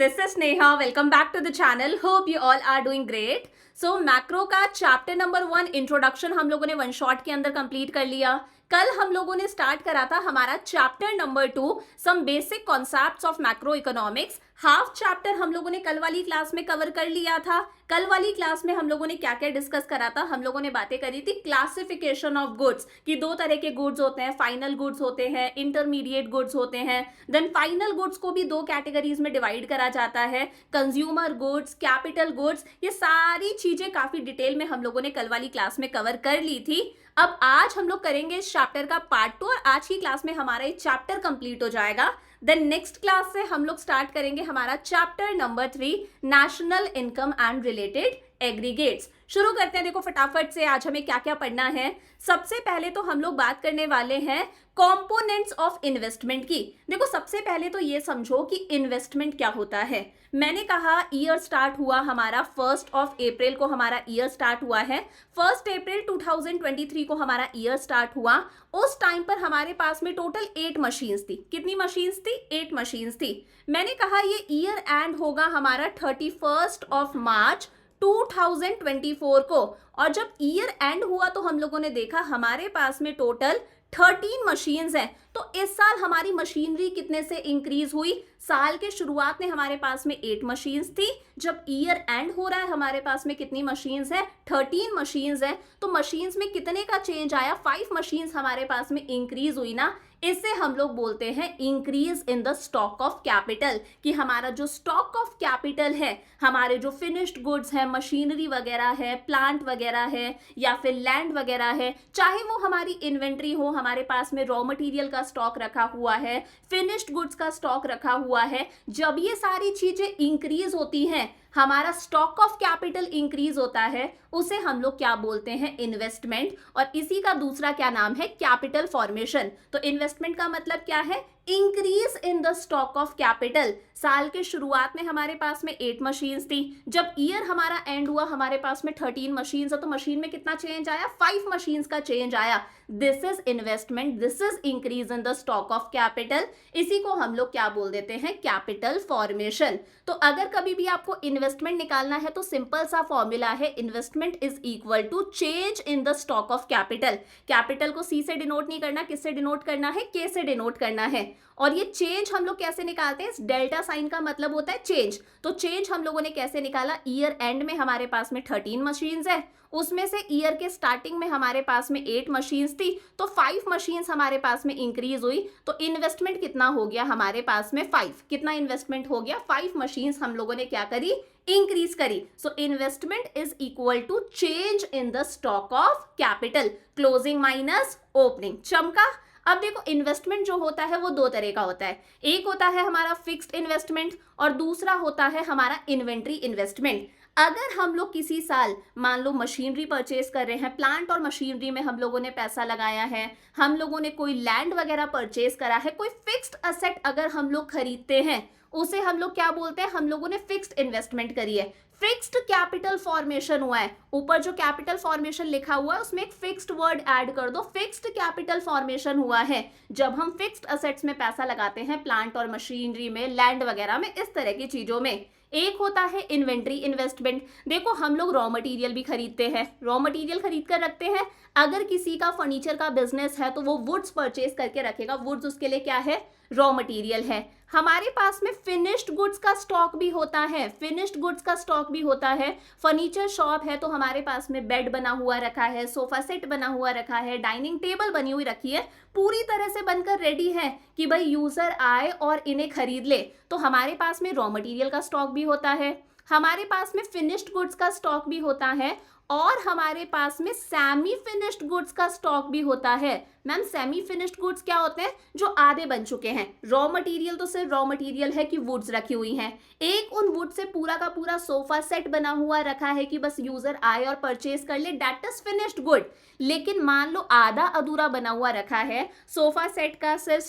this is Neha. Welcome back to the channel. Hope you all are doing great. So macro का chapter number 1 introduction हम लोगों ने one shot के अंदर complete कर लिया. कल हम लोगों ने स्टार्ट करा था हमारा chapter number 2 some basic concepts of macro economics. Half chapter हम लोगों ने कल वाली क्लास में कवर कर लिया था. कल वाली क्लास में हम लोगों ने क्या क्या डिस्कस करा था. हम लोगों ने बातें करी थी क्लासिफिकेशन ऑफ गुड्स कि दो तरह के गुड्स होते हैं, फाइनल गुड्स होते हैं, इंटरमीडिएट गुड्स होते हैं. देन फाइनल गुड्स को भी दो कैटेगरीज में डिवाइड करा जाता है, कंज्यूमर गुड्स, कैपिटल गुड्स. ये सारी चीजें काफी डिटेल में हम लोगों ने कल वाली क्लास में कवर कर ली थी. अब आज हम लोग करेंगे इस चैप्टर का पार्ट 2 और आज की क्लास में हमारा ये चैप्टर कंप्लीट हो जाएगा. देन नेक्स्ट क्लास से हम लोग स्टार्ट करेंगे हमारा chapter number 3 national income and related aggregates. शुरू करते हैं. देखो फटाफट से आज हमें क्या क्या पढ़ना है. सबसे पहले तो हम लोग बात करने वाले हैं कंपोनेंट्स ऑफ इन्वेस्टमेंट की. देखो सबसे पहले तो ये समझो कि इन्वेस्टमेंट क्या होता है. मैंने कहा ईयर स्टार्ट हुआ हमारा 1 अप्रैल को हमारा ईयर स्टार्ट हुआ है. 1 अप्रैल 2023 को हमारा ईयर स्टार्ट हुआ. उस टाइम पर हमारे पास में टोटल 8 मशीन्स थी. कितनी मशीन्स थी? 8 मशीन्स थी. मैंने कहा ये ईयर एंड होगा हमारा 31 मार्च 2024 को. और जब ईयर एंड हुआ तो हम लोगों ने देखा हमारे पास में टोटल 13 मशीन्स हैं. तो इस साल हमारी मशीनरी कितने से इंक्रीज हुई? साल के शुरुआत में हमारे पास में 8 मशीन्स थी. जब ईयर एंड हो रहा है हमारे पास में कितनी मशीन्स है? 13 मशीन्स है. तो मशीन्स में कितने का चेंज आया? 5 मशीन्स हमारे पास में इंक्रीज हुई ना. इससे हम लोग बोलते हैं increase in the stock of capital, कि हमारा जो स्टॉक ऑफ कैपिटल है, हमारे जो फिनिश्ड गुड्स है, मशीनरी वगैरह है, प्लांट वगैरह है या फिर लैंड वगैरह है, चाहे वो हमारी इन्वेंट्री हो, हमारे पास में रॉ मटेरियल का स्टॉक रखा हुआ है, फिनिश्ड गुड्स का स्टॉक रखा हुआ है, जब ये सारी चीजें इंक्रीज होती हैं, हमारा स्टॉक ऑफ कैपिटल इंक्रीज होता है, उसे हम लोग क्या बोलते हैं? इन्वेस्टमेंट. और इसी का दूसरा क्या नाम है? Capital formation. तो इन्वेस्टमेंट का मतलब क्या है? Increase in the stock of capital. साल के शुरुआत में हमारे पास में 8 मशीन्स थी. जब ईयर हमारा एंड हुआ हमारे पास में 13 मशीन्स है. तो मशीन में कितना चेंज आया? 5 मशीन्स का चेंज आया. This is investment, this is increase in the stock of capital. इसी को हम लोग क्या बोल देते हैं? Capital formation. तो अगर कभी भी आपको इन्वेस्टमेंट निकालना है तो सिंपल सा फॉर्मूला है, investment is equal to change in the stock of capital. Capital को सी से डिनोट नहीं करना, किससे डिनोट करना है? के से डिनोट करना है. और ये चेंज हम लोग कैसे निकालते हैं? डेल्टा साइन का मतलब होता है चेंज. तो चेंज हम लोगों ने कैसे निकाला? ईयर एंड में हमारे पास में 13 मशीन्स है, उसमें से ईयर के स्टार्टिंग में हमारे पास में 8 मशीन्स थी, तो 5 मशीन्स हमारे पास में इंक्रीज हुई. तो इन्वेस्टमेंट कितना हो गया हमारे पास में? 5. कितना इन्वेस्टमेंट हो गया? 5 मशीन्स हम लोगों ने क्या करी? इंक्रीज करी. So investment is equal to change in the stock of capital. Closing minus opening. चमका. अब देखो इन्वेस्टमेंट जो होता है वो दो तरह का होता है. एक होता है हमारा फिक्स्ड इन्वेस्टमेंट और दूसरा होता है हमारा इन्वेंट्री इन्वेस्टमेंट. अगर हम लोग किसी साल मान लो मशीनरी परचेज कर रहे हैं, प्लांट और मशीनरी में हम लोगों ने पैसा लगाया है, हम लोगों ने कोई लैंड वगैरह परचेज करा है, कोई फिक्स्ड असेट अगर हम लोग खरीदते हैं, उसे हम लोग क्या बोलते हैं? हम लोगों ने फिक्स्ड इन्वेस्टमेंट करी है, फिक्स्ड कैपिटल फॉर्मेशन हुआ है. ऊपर जो कैपिटल फॉर्मेशन लिखा हुआ है उसमें एक फिक्स्ड वर्ड ऐड कर दो. फिक्स्ड कैपिटल फॉर्मेशन हुआ है जब हम फिक्स्ड असेट्स में पैसा लगाते हैं, प्लांट और मशीनरी में, लैंड वगैरह में, इस तरह की चीजों में. एक होता है इन्वेंट्री इन्वेस्टमेंट. देखो हम लोग रॉ मटेरियल भी खरीदते हैं, रॉ मटेरियल खरीद कर रखते हैं. अगर किसी का फर्नीचर का बिजनेस है तो वो वुड्स परचेज करके रखेगा. वुड्स उसके लिए क्या है? रॉ मटेरियल है. हमारे पास में फिनिश्ड गुड्स का स्टॉक भी होता है, फिनिश्ड गुड्स का स्टॉक भी होता है. फर्नीचर शॉप है तो हमारे पास में बेड बना हुआ रखा है, सोफा सेट बना हुआ रखा है, डाइनिंग टेबल बनी हुई रखी है, पूरी तरह से बनकर रेडी है कि भाई यूजर आए और इन्हें खरीद ले. तो हमारे पास में रॉ मटेरियल का स्टॉक भी होता है, हमारे पास में फिनिश्ड गुड्स का स्टॉक भी होता है और हमारे पास में सेमी फिनिश्ड गुड्स का स्टॉक भी होता है. मैम सेमी फिनिश्ड गुड्स क्या होते हैं? जो आधे बन चुके हैं. रॉ मटेरियल तो सिर्फ रॉ मटेरियल है कि वुड्स रखी हुई हैं. एक उन वुड से पूरा का पूरा सोफा सेट बना हुआ रखा है कि बस यूजर आए और परचेज कर ले, दैट इज फिनिश्ड गुड. लेकिन मान लो आधा अधूरा बना हुआ रखा है, सोफा सेट का सिर्फ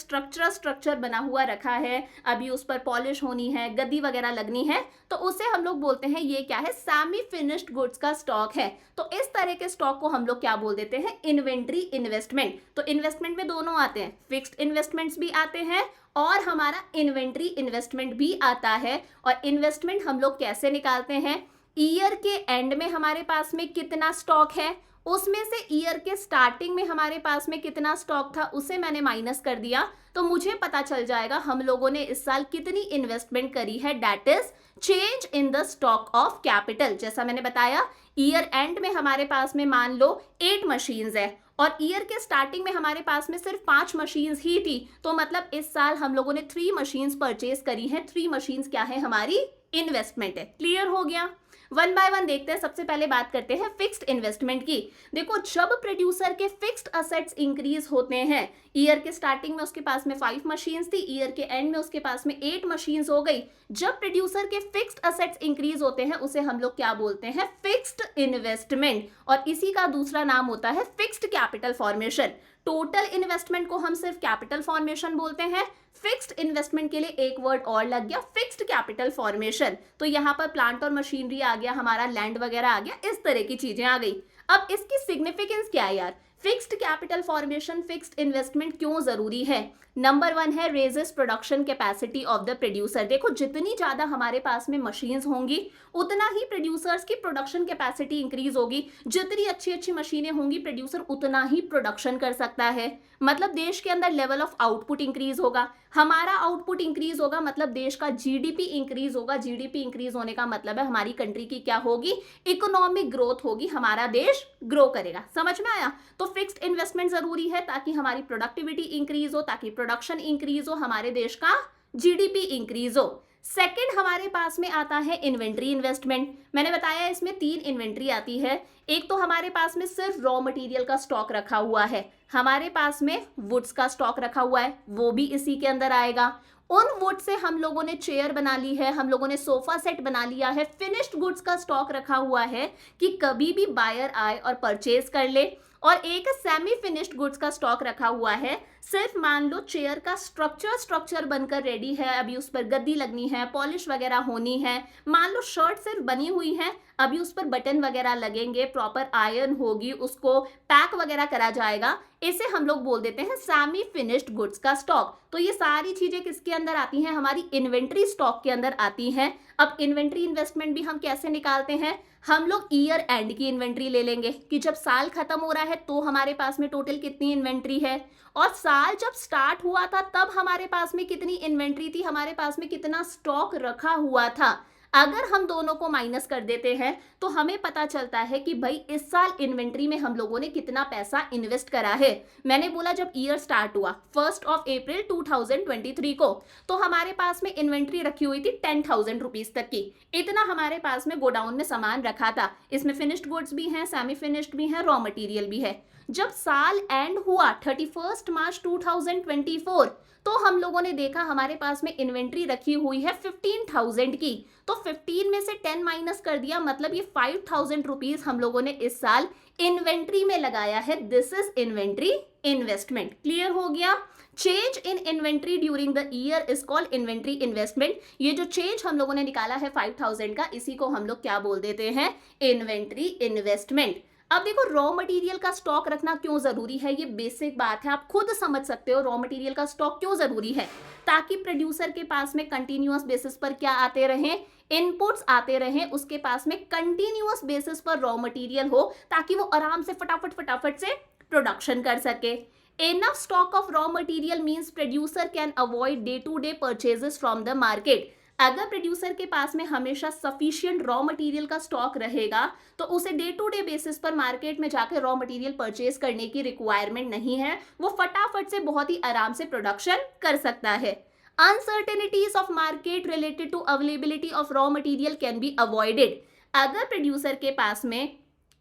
स्ट्रक्चर बना हुआ रखा है, अभी उस पर पॉलिश होनी है, गद्दी वगैरह लगनी है, तो उसे हम लोग बोलते हैं ये क्या है? सेमी फिनिश्ड गुड्स का स्टॉक है. तो इस तरह के स्टॉक को हम लोग क्या बोल देते हैं? Inventory investment. तो तो इन्वेस्टमेंट में दोनों आते हैं, फिक्स्ड इन्वेस्टमेंट्स भी आते हैं और हमारा इन्वेंट्री इन्वेस्टमेंट भी आता है। और इन्वेस्टमेंट हम लोग कैसे निकालते हैं, ईयर के एंड में हमारे पास में कितना स्टॉक है, उसमें से ईयर के स्टार्टिंग में हमारे पास में कितना स्टॉक था उसे मैंने माइनस कर दिया, तो मुझे पता चल जाएगा हम लोगों ने इस साल कितनी इन्वेस्टमेंट करी है, that is change in the stock of capital. जैसा मैंने बताया, ईयर एंड में हमारे पास में मान लो 8 मशीन्स है और ईयर के स्टार्टिंग में हमारे पास में सिर्फ 5 मशीन्स ही थी, तो मतलब इस साल हम लोगों ने 3 मशीन्स परचेज करी हैं। 3 मशीन्स क्या है, हमारी इन्वेस्टमेंट है। क्लियर हो गया। वन बाय वन देखते हैं। सबसे पहले बात करते हैं फिक्स्ड इन्वेस्टमेंट की। देखो, जब प्रोड्यूसर के फिक्स्ड असेट्स इंक्रीज होते हैं, ईयर के स्टार्टिंग में उसके पास में 5 मशीन्स थी, ईयर के एंड में उसके पास में 8 मशीन्स हो गई। जब प्रोड्यूसर के फिक्स्ड असेट्स इंक्रीज होते हैं उसे हम लोग क्या बोलते हैं, फिक्स्ड इन्वेस्टमेंट, और इसी का दूसरा नाम होता है fixed capital formation. Total investment को हम सिर्फ कैपिटल फॉर्मेशन बोलते हैं, फिक्स्ड इन्वेस्टमेंट के लिए एक वर्ड और लग गया, फिक्स्ड कैपिटल फॉर्मेशन। तो यहाँ पर प्लांट और मशीनरी आ गया, हमारा लैंड वगैरह आ गया, इस तरह की चीजें आ गई। अब इसकी सिग्निफिकेंस क्या है यार, fixed capital formation, fixed investment क्यों जरूरी है। नंबर 1 है raises production capacity of the producer. देखो, जितनी ज्यादा हमारे पास में मशीन्स होंगी उतना ही प्रोड्यूसर्स की प्रोडक्शन कैपेसिटी इंक्रीज होगी। जितनी अच्छी अच्छी मशीनें होंगी प्रोड्यूसर उतना ही प्रोडक्शन कर सकता है, मतलब देश के अंदर लेवल ऑफ आउटपुट इंक्रीज होगा। हमारा आउटपुट इंक्रीज होगा मतलब देश का जीडीपी इंक्रीज होगा। जीडीपी इंक्रीज होने का मतलब है हमारी कंट्री की क्या होगी, इकोनॉमिक ग्रोथ होगी, हमारा देश ग्रो करेगा। समझ में आया। तो फिक्स्ड इन्वेस्टमेंट जरूरी है ताकि हमारी प्रोडक्टिविटी इंक्रीज हो, ताकि प्रोडक्शन इंक्रीज हो, हमारे देश का जीडीपी इंक्रीज हो। सेकंड हमारे पास में आता है इन्वेंट्री इन्वेस्टमेंट। मैंने बताया इसमें 3 इन्वेंट्री आती है। एक तो हमारे पास में सिर्फ रॉ मटेरियल का स्टॉक रखा हुआ है, हमारे पास में वुड्स का स्टॉक रखा हुआ है, वो भी इसी के अंदर आएगा। उन वुड से हम लोगों ने चेयर बना ली है, हम लोगों ने सोफा सेट बना लिया है, फिनिश्ड गुड्स का स्टॉक रखा हुआ है कि कभी भी बायर आए और परचेज कर ले। और एक सेमी फिनिश्ड गुड्स का स्टॉक रखा हुआ है, सिर्फ मान लो चेयर का स्ट्रक्चर बनकर रेडी है, अभी उस पर गद्दी लगनी है, पॉलिश वगैरह होनी है। मान लो शर्ट सिर्फ बनी हुई है, अभी उस पर बटन वगैरह लगेंगे, प्रॉपर आयरन होगी, उसको पैक वगैरह करा जाएगा। इसे हम लोग बोल देते हैं सेमी फिनिश्ड गुड्स का स्टॉक। तो ये सारी चीजें किसके अंदर आती हैं, हमारी इन्वेंट्री स्टॉक के अंदर आती हैं। अब इन्वेंट्री इन्वेस्टमेंट भी हम कैसे निकालते हैं, हम लोग ईयर एंड की इन्वेंट्री ले लेंगे कि जब साल खत्म हो रहा है तो हमारे पास में टोटल कितनी इन्वेंट्री है, और साल जब स्टार्ट हुआ था तब हमारे पास में कितनी इन्वेंट्री थी, हमारे पास में कितना स्टॉक रखा हुआ था। अगर हम दोनों को माइनस कर देते हैं तो हमें पता चलता है कि भाई इस साल इन्वेंट्री में हम लोगों ने कितना पैसा इन्वेस्ट करा है। मैंने बोला जब ईयर स्टार्ट हुआ 1 अप्रैल 2023 को, तो हमारे पास में इन्वेंट्री रखी हुई थी 10,000 रुपीज तक की। इतना हमारे पास में गोडाउन में सामान रखा था, इसमें फिनिश्ड गुड्स भी हैं, सेमी फिनिश्ड भी हैं, रॉ मटेरियल भी है। जब साल एंड हुआ 31 मार्च 2024, तो हम लोगों ने देखा हमारे पास में इन्वेंट्री रखी हुई है 15,000 की। तो 15 में से 10 माइनस कर दिया, मतलब ये 5,000 रुपीज हम लोगों ने इस साल इन्वेंट्री में लगाया है। This is inventory investment. Clear हो गया। Change in inventory during the year is called inventory investment. ये जो चेंज हम लोगों ने निकाला है 5,000 का, इसी को हम लोग क्या बोल देते हैं, इन्वेंट्री इन्वेस्टमेंट। अब देखो, रॉ मटेरियल का स्टॉक रखना क्यों जरूरी है, ये बेसिक बात है, आप खुद समझ सकते हो रॉ मटेरियल का स्टॉक क्यों जरूरी है। ताकि प्रोड्यूसर के पास में कंटिन्यूअस बेसिस पर क्या आते रहे, इनपुट्स आते रहे, उसके पास में कंटिन्यूअस बेसिस पर रॉ मटेरियल हो, ताकि वो आराम से फटाफट से प्रोडक्शन कर सके। Enough stock of raw material means producer can avoid day-to-day purchases from the market. अगर प्रोड्यूसर के पास में हमेशा सफिशिएंट रॉ मटेरियल का स्टॉक रहेगा तो उसे डे टू डे बेसिस पर मार्केट में जाकर रॉ मटेरियल परचेज करने की रिक्वायरमेंट नहीं है, वो फटाफट से बहुत ही आराम से प्रोडक्शन कर सकता है। Uncertainties of market related to availability of raw material can be avoided. अगर प्रोड्यूसर के पास में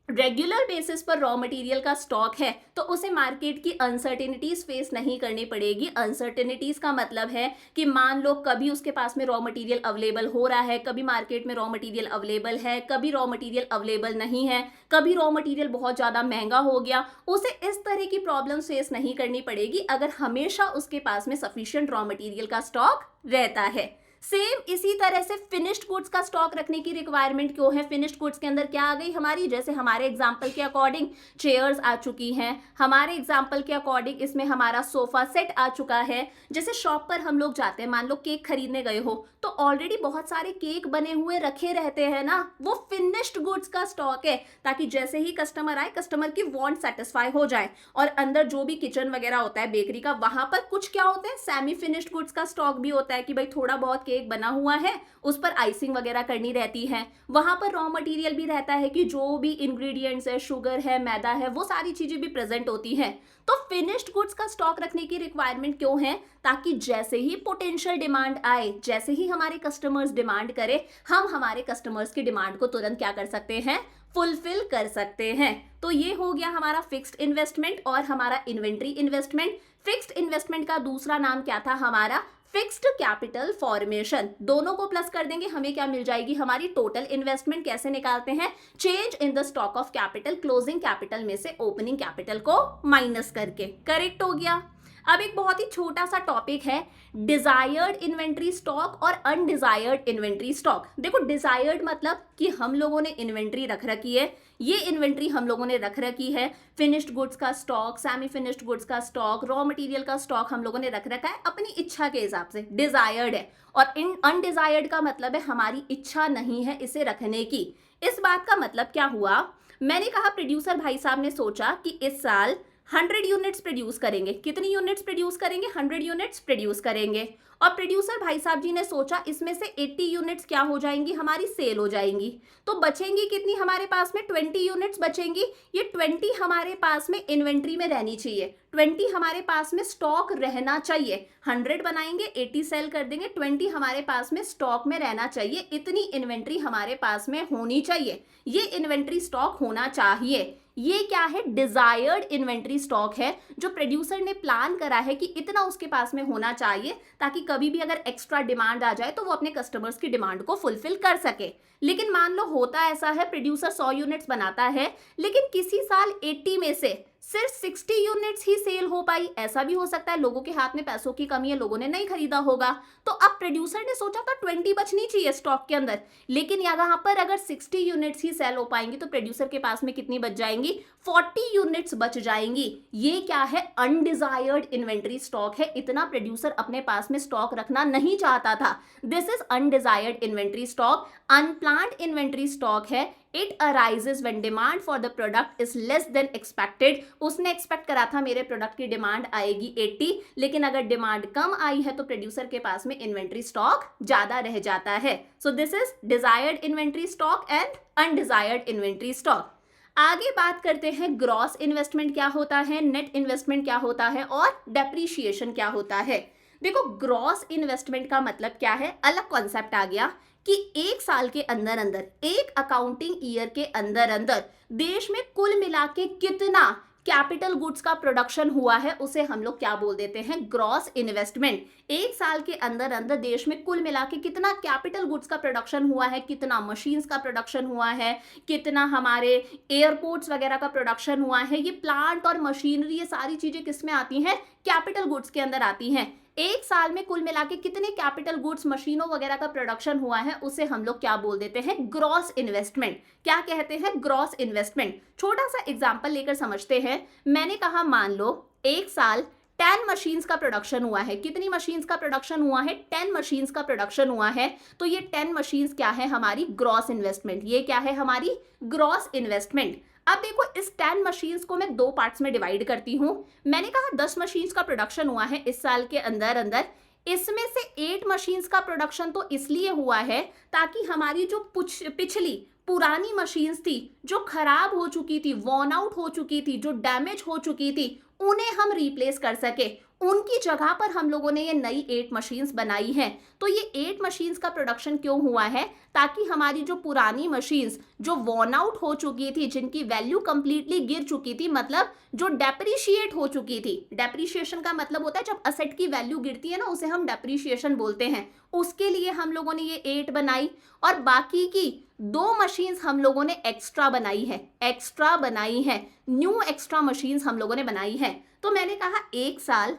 रेगुलर बेसिस पर रॉ मटेरियल का स्टॉक है तो उसे मार्केट की अनसर्टेनिटीज फेस नहीं करनी पड़ेगी। अनसर्टेनिटीज का मतलब है कि मान लो कभी उसके पास में रॉ मटेरियल अवेलेबल हो रहा है, कभी मार्केट में रॉ मटेरियल अवेलेबल है, कभी रॉ मटेरियल अवेलेबल नहीं है, कभी रॉ मटेरियल बहुत ज़्यादा महंगा हो गया, उसे इस तरह की प्रॉब्लम फेस नहीं करनी पड़ेगी अगर हमेशा उसके पास में सफिशिएंट रॉ मटेरियल का स्टॉक रहता है। सेम इसी तरह से फिनिश्ड गुड्स का स्टॉक रखने की रिक्वायरमेंट क्यों है? फिनिश्ड गुड्स के अंदर क्या आ गई हमारी, जैसे हमारे एग्जांपल के अकॉर्डिंग चेयर्स आ चुकी हैं, हमारे एग्जांपल के अकॉर्डिंग इसमें हमारा सोफा सेट आ चुका है। जैसे शॉप पर हम लोग जाते हैं, मान लो केक खरीदने गए हो तो ऑलरेडी बहुत सारे केक बने हुए रखे रहते हैं ना, वो फिनिश्ड गुड्स का स्टॉक है, ताकि जैसे ही कस्टमर आए कस्टमर की वांट सेटिस्फाई हो जाए। और अंदर जो भी किचन वगैरह होता है बेकरी का, वहां पर कुछ क्या होता है, सेमी फिनिश्ड गुड्स का स्टॉक भी होता है कि भाई थोड़ा बहुत केक बना हुआ है, उस पर आइसिंग वगैरह करनी रहती है। वहां पर रॉ मटेरियल भी रहता है कि जो भी इंग्रेडिएंट्स है, शुगर है, मैदा है, वो सारी चीजें भी प्रेजेंट होती हैं। तो फिनिश्ड गुड्स का स्टॉक रखने की रिक्वायरमेंट क्यों है? ताकि जैसे ही पोटेंशियल डिमांड आए, जैसे ही हमारे कस्टमर्स डिमांड करे, हम हमारे कस्टमर्स की डिमांड को तुरंत क्या कर सकते हैं, फुलफिल कर सकते हैं। तो ये हो गया हमारा फिक्स्ड इन्वेस्टमेंट और हमारा इन्वेंट्री इन्वेस्टमेंट। फिक्स्ड इन्वेस्टमेंट का दूसरा नाम क्या था हमारा, फिक्स्ड कैपिटल फॉर्मेशन। दोनों को प्लस कर देंगे, हमें क्या मिल जाएगी, हमारी टोटल इन्वेस्टमेंट। कैसे निकालते हैं, change in the stock of capital, closing capital में से ओपनिंग कैपिटल को माइनस करके। करेक्ट हो गया। अब एक बहुत ही छोटा सा टॉपिक है, डिजायर्ड इन्वेंट्री स्टॉक और अनडिजायर्ड इन्वेंट्री स्टॉक। देखो डिजायर्ड मतलब कि हम लोगों ने इन्वेंट्री रख रखी है, ये इन्वेंट्री हम लोगों ने रख रखी है, फिनिश्ड गुड्स का स्टॉक, सेमी फिनिश्ड गुड्स का स्टॉक, रॉ मटेरियल का स्टॉक हम लोगों ने रख रखा है अपनी इच्छा के हिसाब से, डिजायर्ड है। और इन अनडिजायर्ड का मतलब है हमारी इच्छा नहीं है इसे रखने की। इस बात का मतलब क्या हुआ, मैंने कहा प्रोड्यूसर भाई साहब ने सोचा कि इस साल 100 यूनिट्स प्रोड्यूस करेंगे। कितनी यूनिट्स प्रोड्यूस करेंगे, 100 यूनिट्स प्रोड्यूस करेंगे। और प्रोड्यूसर भाई साहब जी ने सोचा इसमें से 80 यूनिट्स क्या हो जाएंगी, हमारी सेल हो जाएंगी। तो बचेंगी कितनी हमारे पास में, 20 यूनिट्स बचेंगी। ये 20 हमारे पास में इन्वेंट्री में रहनी चाहिए, 20 हमारे पास में स्टॉक रहना चाहिए। 100 बनाएंगे, 80 सेल कर देंगे, 20 हमारे पास में स्टॉक में रहना चाहिए। इतनी इन्वेंट्री हमारे पास में होनी चाहिए, ये इन्वेंट्री स्टॉक होना चाहिए। ये क्या है, डिजायर्ड इन्वेंट्री स्टॉक है, जो प्रोड्यूसर ने प्लान करा है कि इतना उसके पास में होना चाहिए, ताकि कभी भी अगर एक्स्ट्रा डिमांड आ जाए तो वो अपने कस्टमर्स की डिमांड को फुलफिल कर सके। लेकिन मान लो होता ऐसा है, प्रोड्यूसर 100 यूनिट्स बनाता है, लेकिन किसी साल 80 में से सिर्फ 60 यूनिट्स ही सेल हो पाई। ऐसा भी हो सकता है लोगों के हाथ में पैसों की कमी है, लोगों ने नहीं खरीदा होगा। तो अब प्रोड्यूसर ने सोचा था 20 बचनी चाहिए स्टॉक के अंदर, लेकिन यहाँ पर अगर 60 यूनिट्स ही सेल हो पाएंगी तो प्रोड्यूसर के पास में कितनी बच जाएंगी, 40 यूनिट्स बच जाएंगी। ये क्या है, अनडिजायर्ड इन्वेंट्री स्टॉक है। इतना प्रोड्यूसर अपने पास में स्टॉक रखना नहीं चाहता था। This is undesired inventory stock. Unplanned inventory stock है, it arises when demand for the product is less than expected. उसने एक्सपेक्ट करा था मेरे प्रोडक्ट की डिमांड आएगी 80, लेकिन अगर डिमांड कम आई है तो प्रोड्यूसर के पास में इन्वेंट्री स्टॉक ज्यादा रह जाता है। So this is desired inventory stock and undesired inventory stock. आगे बात करते हैं ग्रॉस इन्वेस्टमेंट क्या होता है, नेट इन्वेस्टमेंट क्या होता है और डेप्रीशिएशन क्या होता है। देखो ग्रॉस इन्वेस्टमेंट का मतलब क्या है, अलग कॉन्सेप्ट आ गया कि एक साल के अंदर अंदर, एक अकाउंटिंग ईयर के अंदर अंदर देश में कुल मिला के कितना कैपिटल गुड्स का प्रोडक्शन हुआ है, उसे हम लोग क्या बोल देते हैं, ग्रॉस इन्वेस्टमेंट। एक साल के अंदर अंदर देश में कुल मिला के कितना कैपिटल गुड्स का प्रोडक्शन हुआ है, कितना मशीन्स का प्रोडक्शन हुआ है, कितना हमारे एयरपोर्ट्स वगैरह का प्रोडक्शन हुआ है। ये प्लांट और मशीनरी, ये सारी चीजें किसमें आती हैं, कैपिटल गुड्स के अंदर आती हैं। एक साल में कुल मिला के कितने कैपिटल गुड्स, मशीनों वगैरह का प्रोडक्शन हुआ है, उसे हम लोग क्या बोल देते हैं, ग्रॉस इन्वेस्टमेंट। क्या कहते हैं, ग्रॉस इन्वेस्टमेंट। छोटा सा एग्जांपल लेकर समझते हैं। मैंने कहा मान लो एक साल 10 मशीन्स का प्रोडक्शन हुआ है। कितनी मशीन्स का प्रोडक्शन हुआ है, 10 मशीन्स का प्रोडक्शन हुआ है। तो ये 10 मशीन्स क्या है, हमारी ग्रॉस इन्वेस्टमेंट। ये क्या है, हमारी ग्रॉस इन्वेस्टमेंट। अब देखो इस 10 मशीन्स को मैं 2 पार्ट्स में डिवाइड करती हूं। मैंने कहा 10 मशीन्स का प्रोडक्शन हुआ है इस साल के अंदर अंदर। इसमें से 8 मशीन्स का प्रोडक्शन तो इसलिए हुआ है ताकि हमारी जो पिछली पुरानी मशीन्स थी, जो खराब हो चुकी थी, वॉर्न आउट हो चुकी थी, जो डैमेज हो चुकी थी, उन्हें हम रिप्लेस कर सके। उनकी जगह पर हम लोगों ने ये नई 8 मशीन्स बनाई हैं। तो ये 8 मशीन्स का प्रोडक्शन क्यों हुआ है, ताकि हमारी जो पुरानी मशीन्स जो वॉर्न आउट हो चुकी थी, जिनकी वैल्यू कंप्लीटली गिर चुकी थी, मतलब जो डेप्रीशिएट हो चुकी थी। डेप्रीशिएशन का मतलब होता है जब असेट की वैल्यू गिरती है ना, उसे हम डेप्रीशिएशन बोलते हैं। उसके लिए हम लोगों ने ये 8 बनाई और बाकी की 2 मशीन्स हम लोगों ने एक्स्ट्रा बनाई है, न्यू एक्स्ट्रा मशीन्स हम लोगों ने बनाई है। तो मैंने कहा एक साल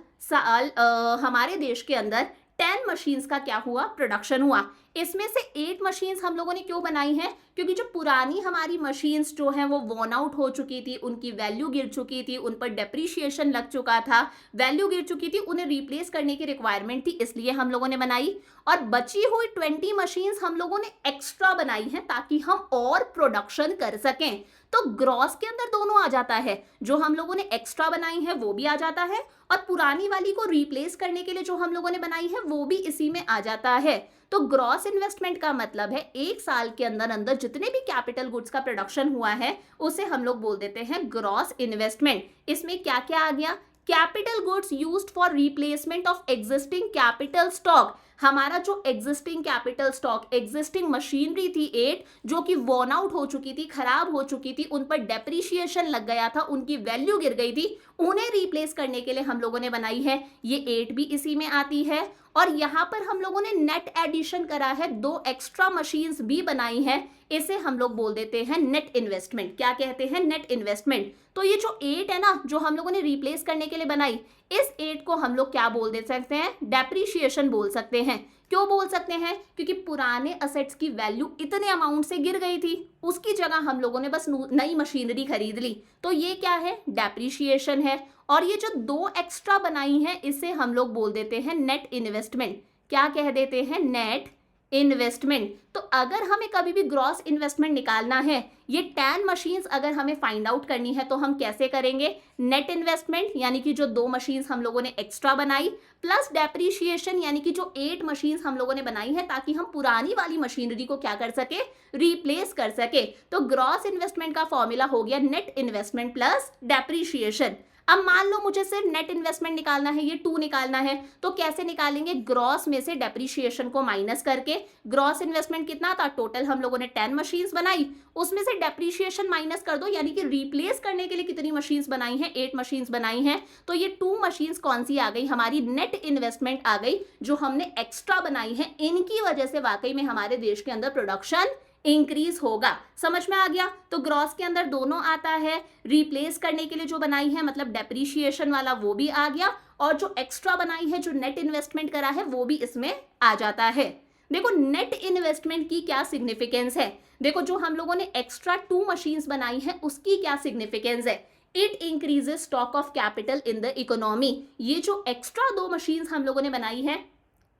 हमारे देश के अंदर 10 मशीन्स का क्या हुआ, प्रोडक्शन हुआ। इसमें से 8 मशीन्स हम लोगों ने क्यों बनाई हैं, क्योंकि जो पुरानी हमारी मशीन्स जो हैं वो वॉर्न आउट हो चुकी थी, उनकी वैल्यू गिर चुकी थी, उन पर डेप्रीशिएशन लग चुका था, वैल्यू गिर चुकी थी, उन्हें रिप्लेस करने की रिक्वायरमेंट थी, इसलिए हम लोगों ने बनाई। और बची हुई 20 मशीन्स हम लोगों ने एक्स्ट्रा बनाई हैं ताकि हम और प्रोडक्शन कर सकें। तो ग्रॉस के अंदर दोनों आ जाता है, जो हम लोगों ने एक्स्ट्रा बनाई है वो भी आ जाता है, और पुरानी वाली को रिप्लेस करने के लिए जो हम लोगों ने बनाई है वो भी इसी में आ जाता है। तो ग्रॉस इन्वेस्टमेंट का मतलब है एक साल के अंदर अंदर जितने भी कैपिटल गुड्स का प्रोडक्शन हुआ है उसे हम लोग बोल देते हैं ग्रॉस इन्वेस्टमेंट। इसमें क्या क्या आ गया, capital goods used for replacement of existing capital stock. हमारा जो existing capital stock, existing machinery थी 8 जो कि वॉर्न आउट हो चुकी थी, खराब हो चुकी थी, उन पर डेप्रीशिएशन लग गया था, उनकी वैल्यू गिर गई थी, उन्हें रिप्लेस करने के लिए हम लोगों ने बनाई है। ये 8 भी इसी में आती है। और यहाँ पर हम लोगों ने नेट एडिशन करा है, 2 एक्स्ट्रा मशीन्स भी बनाई है, इसे हम लोग बोल देते हैं नेट इन्वेस्टमेंट। क्या कहते हैं, नेट इन्वेस्टमेंट। तो ये जो 8 है ना जो हम लोगों ने रिप्लेस करने के लिए बनाई, इस 8 को हम लोग क्या बोल दे सकते हैं, डेप्रीशिएशन बोल सकते हैं। क्यों बोल सकते हैं, क्योंकि पुराने असेट्स की वैल्यू इतने अमाउंट से गिर गई थी, उसकी जगह हम लोगों ने बस नई मशीनरी खरीद ली, तो ये क्या है, डेप्रीशिएशन है। और ये जो 2 एक्स्ट्रा बनाई है इसे हम लोग बोल देते हैं नेट इन्वेस्टमेंट। क्या कह देते हैं, नेट इन्वेस्टमेंट। तो अगर हमें कभी भी ग्रॉस इन्वेस्टमेंट निकालना है, ये 10 मशीन्स अगर हमें फाइंड आउट करनी है तो हम कैसे करेंगे, नेट इन्वेस्टमेंट यानी कि जो 2 मशीन्स हम लोगों ने एक्स्ट्रा बनाई प्लस डेप्रीशिएशन यानी कि जो 8 मशीन्स हम लोगों ने बनाई है ताकि हम पुरानी वाली मशीनरी को क्या कर सके, रिप्लेस कर सके। तो ग्रॉस इन्वेस्टमेंट का फॉर्मूला हो गया नेट इन्वेस्टमेंट प्लस डेप्रीशिएशन। अब मान लो मुझे सिर्फ नेट इन्वेस्टमेंट निकालना है, ये 2 निकालना है, तो कैसे निकालेंगे, ग्रॉस में से डेप्रीशिएशन को माइनस करके। ग्रॉस इन्वेस्टमेंट कितना था, टोटल हम लोगों ने 10 मशीन्स बनाई, उसमें से डेप्रीशिएशन माइनस कर दो, यानी कि रिप्लेस करने के लिए कितनी मशीन्स बनाई हैं, 8 मशीन्स बनाई हैं। तो ये 2 मशीन्स कौन सी आ गई, हमारी नेट इन्वेस्टमेंट आ गई, जो हमने एक्स्ट्रा बनाई है, इनकी वजह से वाकई में हमारे देश के अंदर प्रोडक्शन इंक्रीज होगा। समझ में आ गया। तो ग्रॉस के अंदर दोनों आता है, रिप्लेस करने के लिए जो बनाई है मतलब डेप्रीशिएशन वाला वो भी आ गया, और जो एक्स्ट्रा बनाई है जो नेट इन्वेस्टमेंट करा है वो भी इसमें आ जाता है। देखो नेट इन्वेस्टमेंट की क्या सिग्निफिकेंस है, देखो जो हम लोगों ने एक्स्ट्रा 2 मशीन्स बनाई है उसकी क्या सिग्निफिकेंस है, it increases stock of capital in the economy. ये जो एक्स्ट्रा 2 मशीन्स हम लोगों ने बनाई है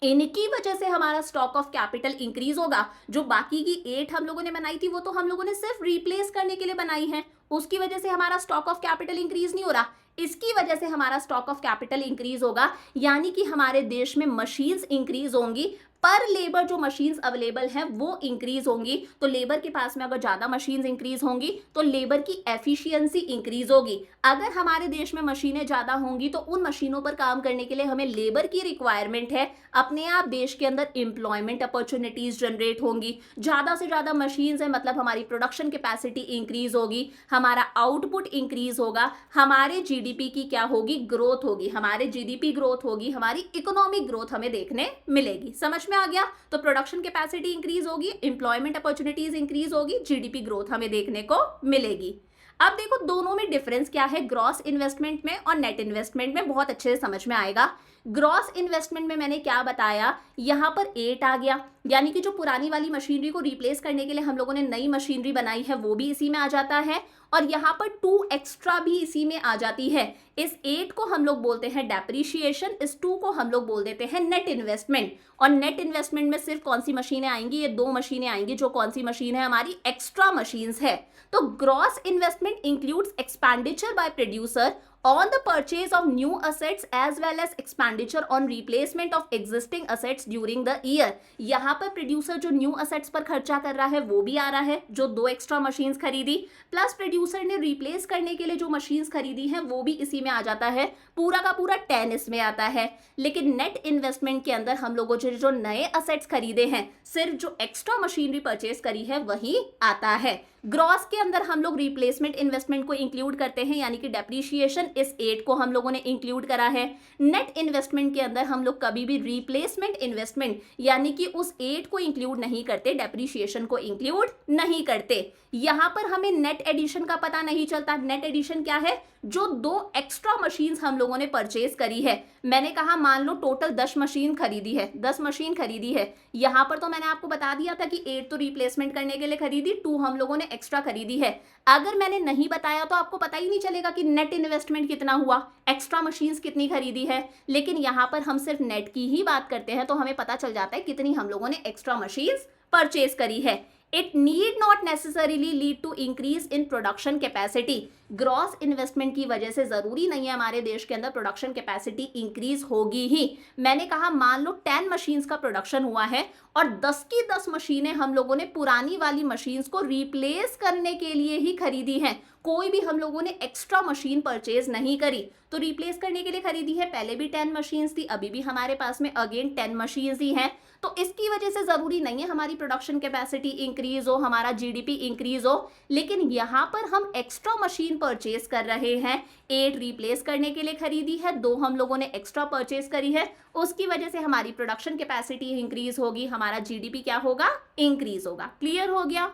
इनकी वजह से हमारा स्टॉक ऑफ कैपिटल इंक्रीज होगा। जो बाकी की 8 हम लोगों ने बनाई थी वो तो हम लोगों ने सिर्फ रिप्लेस करने के लिए बनाई है, उसकी वजह से हमारा स्टॉक ऑफ कैपिटल इंक्रीज नहीं हो रहा, इसकी वजह से हमारा स्टॉक ऑफ कैपिटल इंक्रीज होगा, यानी कि हमारे देश में मशीन्स इंक्रीज होंगी, पर लेबर जो मशीन्स अवेलेबल हैं वो इंक्रीज होंगी। तो लेबर के पास में अगर ज़्यादा मशीन्स इंक्रीज होंगी तो लेबर की एफिशिएंसी इंक्रीज होगी। अगर हमारे देश में मशीनें ज़्यादा होंगी तो उन मशीनों पर काम करने के लिए हमें लेबर की रिक्वायरमेंट है, अपने आप देश के अंदर एम्प्लॉयमेंट अपॉर्चुनिटीज़ जनरेट होंगी। ज़्यादा से ज़्यादा मशीन्स है मतलब हमारी प्रोडक्शन कैपेसिटी इंक्रीज होगी, हमारा आउटपुट इंक्रीज होगा, हमारे जीडीपी की क्या होगी, ग्रोथ होगी, हमारे जीडीपी ग्रोथ होगी, हमारी इकोनॉमिक ग्रोथ हमें देखने मिलेगी। समझ में आ गया। तो प्रोडक्शन कैपेसिटी इंक्रीज होगी, एम्प्लॉयमेंट अपॉर्चुनिटीज इंक्रीज होगी, जीडीपी ग्रोथ हमें देखने को मिलेगी। अब देखो दोनों में डिफरेंस क्या है, ग्रॉस इन्वेस्टमेंट में और नेट इन्वेस्टमेंट में, बहुत अच्छे से समझ में आएगा। ग्रॉस इन्वेस्टमेंट में मैंने क्या बताया, यहाँ पर 8 आ गया, यानी कि जो पुरानी वाली मशीनरी को रिप्लेस करने के लिए हम लोगों ने नई मशीनरी बनाई है वो भी इसी में आ जाता है, और यहाँ पर 2 एक्स्ट्रा भी इसी में आ जाती है। इस 8 को हम लोग बोलते हैं डेप्रीशिएशन, इस 2 को हम लोग बोल देते हैं नेट इन्वेस्टमेंट। और नेट इन्वेस्टमेंट में सिर्फ कौन सी मशीनें आएंगी, ये 2 मशीनें आएंगी, जो कौन सी मशीन है, हमारी एक्स्ट्रा मशीन्स है। तो gross investment includes expenditure bye producer on the purchase of new assets as well as expenditure on replacement of existing assets during the year। यहाँ पर प्रोड्यूसर जो न्यू असेट्स पर खर्चा कर रहा है वो भी आ रहा है, जो 2 एक्स्ट्रा मशीन्स खरीदी, प्लस प्रोड्यूसर ने रिप्लेस करने के लिए जो मशीन्स खरीदी हैं वो भी इसी में आ जाता है, पूरा का पूरा 10 इसमें आता है। लेकिन नेट इन्वेस्टमेंट के अंदर हम लोगों ने जो नए असेट्स खरीदे हैं, सिर्फ जो एक्स्ट्रा मशीनरी परचेज करी है वही आता है। ग्रॉस के अंदर हम लोग रिप्लेसमेंट इन्वेस्टमेंट को इंक्लूड करते हैं, यानी कि डेप्रीशिएशन इस 8 को हम लोगों ने इंक्लूड करा है। नेट इन्वेस्टमेंट के अंदर हम लोग कभी भी रिप्लेसमेंट इन्वेस्टमेंट यानी कि उस 8 को इंक्लूड नहीं करते, डेप्रीशिएशन को इंक्लूड नहीं करते। यहां पर हमें नेट एडिशन का पता नहीं चलता। नेट एडिशन क्या है? जो 2 एक्स्ट्रा मशीन्स हम लोगों ने परचेज करी है। मैंने कहा मान लो टोटल 10 मशीन खरीदी है, 10 मशीन खरीदी है। यहां पर तो मैंने आपको बता दिया था कि 8 तो रिप्लेसमेंट करने के लिए खरीदी, 2 हम लोगों ने एक्स्ट्रा खरीदी है। अगर मैंने नहीं बताया तो आपको पता ही नहीं चलेगा कि नेट इन्वेस्टमेंट कितना हुआ, एक्स्ट्रा मशीन्स कितनी खरीदी है। लेकिन यहां पर हम सिर्फ नेट की ही बात करते हैं तो हमें पता चल जाता है कितनी हम लोगों ने एक्स्ट्रा मशीन्स परचेज करी है। It need not necessarily lead to increase in production capacity. Gross investment की वजह से जरूरी नहीं है हमारे देश के अंदर प्रोडक्शन कैपेसिटी इंक्रीज होगी ही। मैंने कहा मान लो 10 मशीन्स का प्रोडक्शन हुआ है और 10 की 10 मशीनें हम लोगों ने पुरानी वाली मशीन्स को रिप्लेस करने के लिए ही खरीदी हैं। कोई भी हम लोगों ने एक्स्ट्रा मशीन परचेज नहीं करी, तो रिप्लेस करने के लिए खरीदी है। पहले भी 10 मशीन्स थी, अभी भी हमारे पास में अगेन 10 मशीन्स ही हैं। तो इसकी वजह से जरूरी नहीं है हमारी प्रोडक्शन कैपेसिटी इंक्रीज हो, हमारा जीडीपी इंक्रीज हो। लेकिन यहाँ पर हम एक्स्ट्रा मशीन परचेज कर रहे हैं। 8 रिप्लेस करने के लिए खरीदी है, 2 हम लोगों ने एक्स्ट्रा परचेज करी है। उसकी वजह से हमारी प्रोडक्शन कैपेसिटी इंक्रीज होगी, हमारा जीडीपी क्या होगा? इंक्रीज होगा। क्लियर हो गया?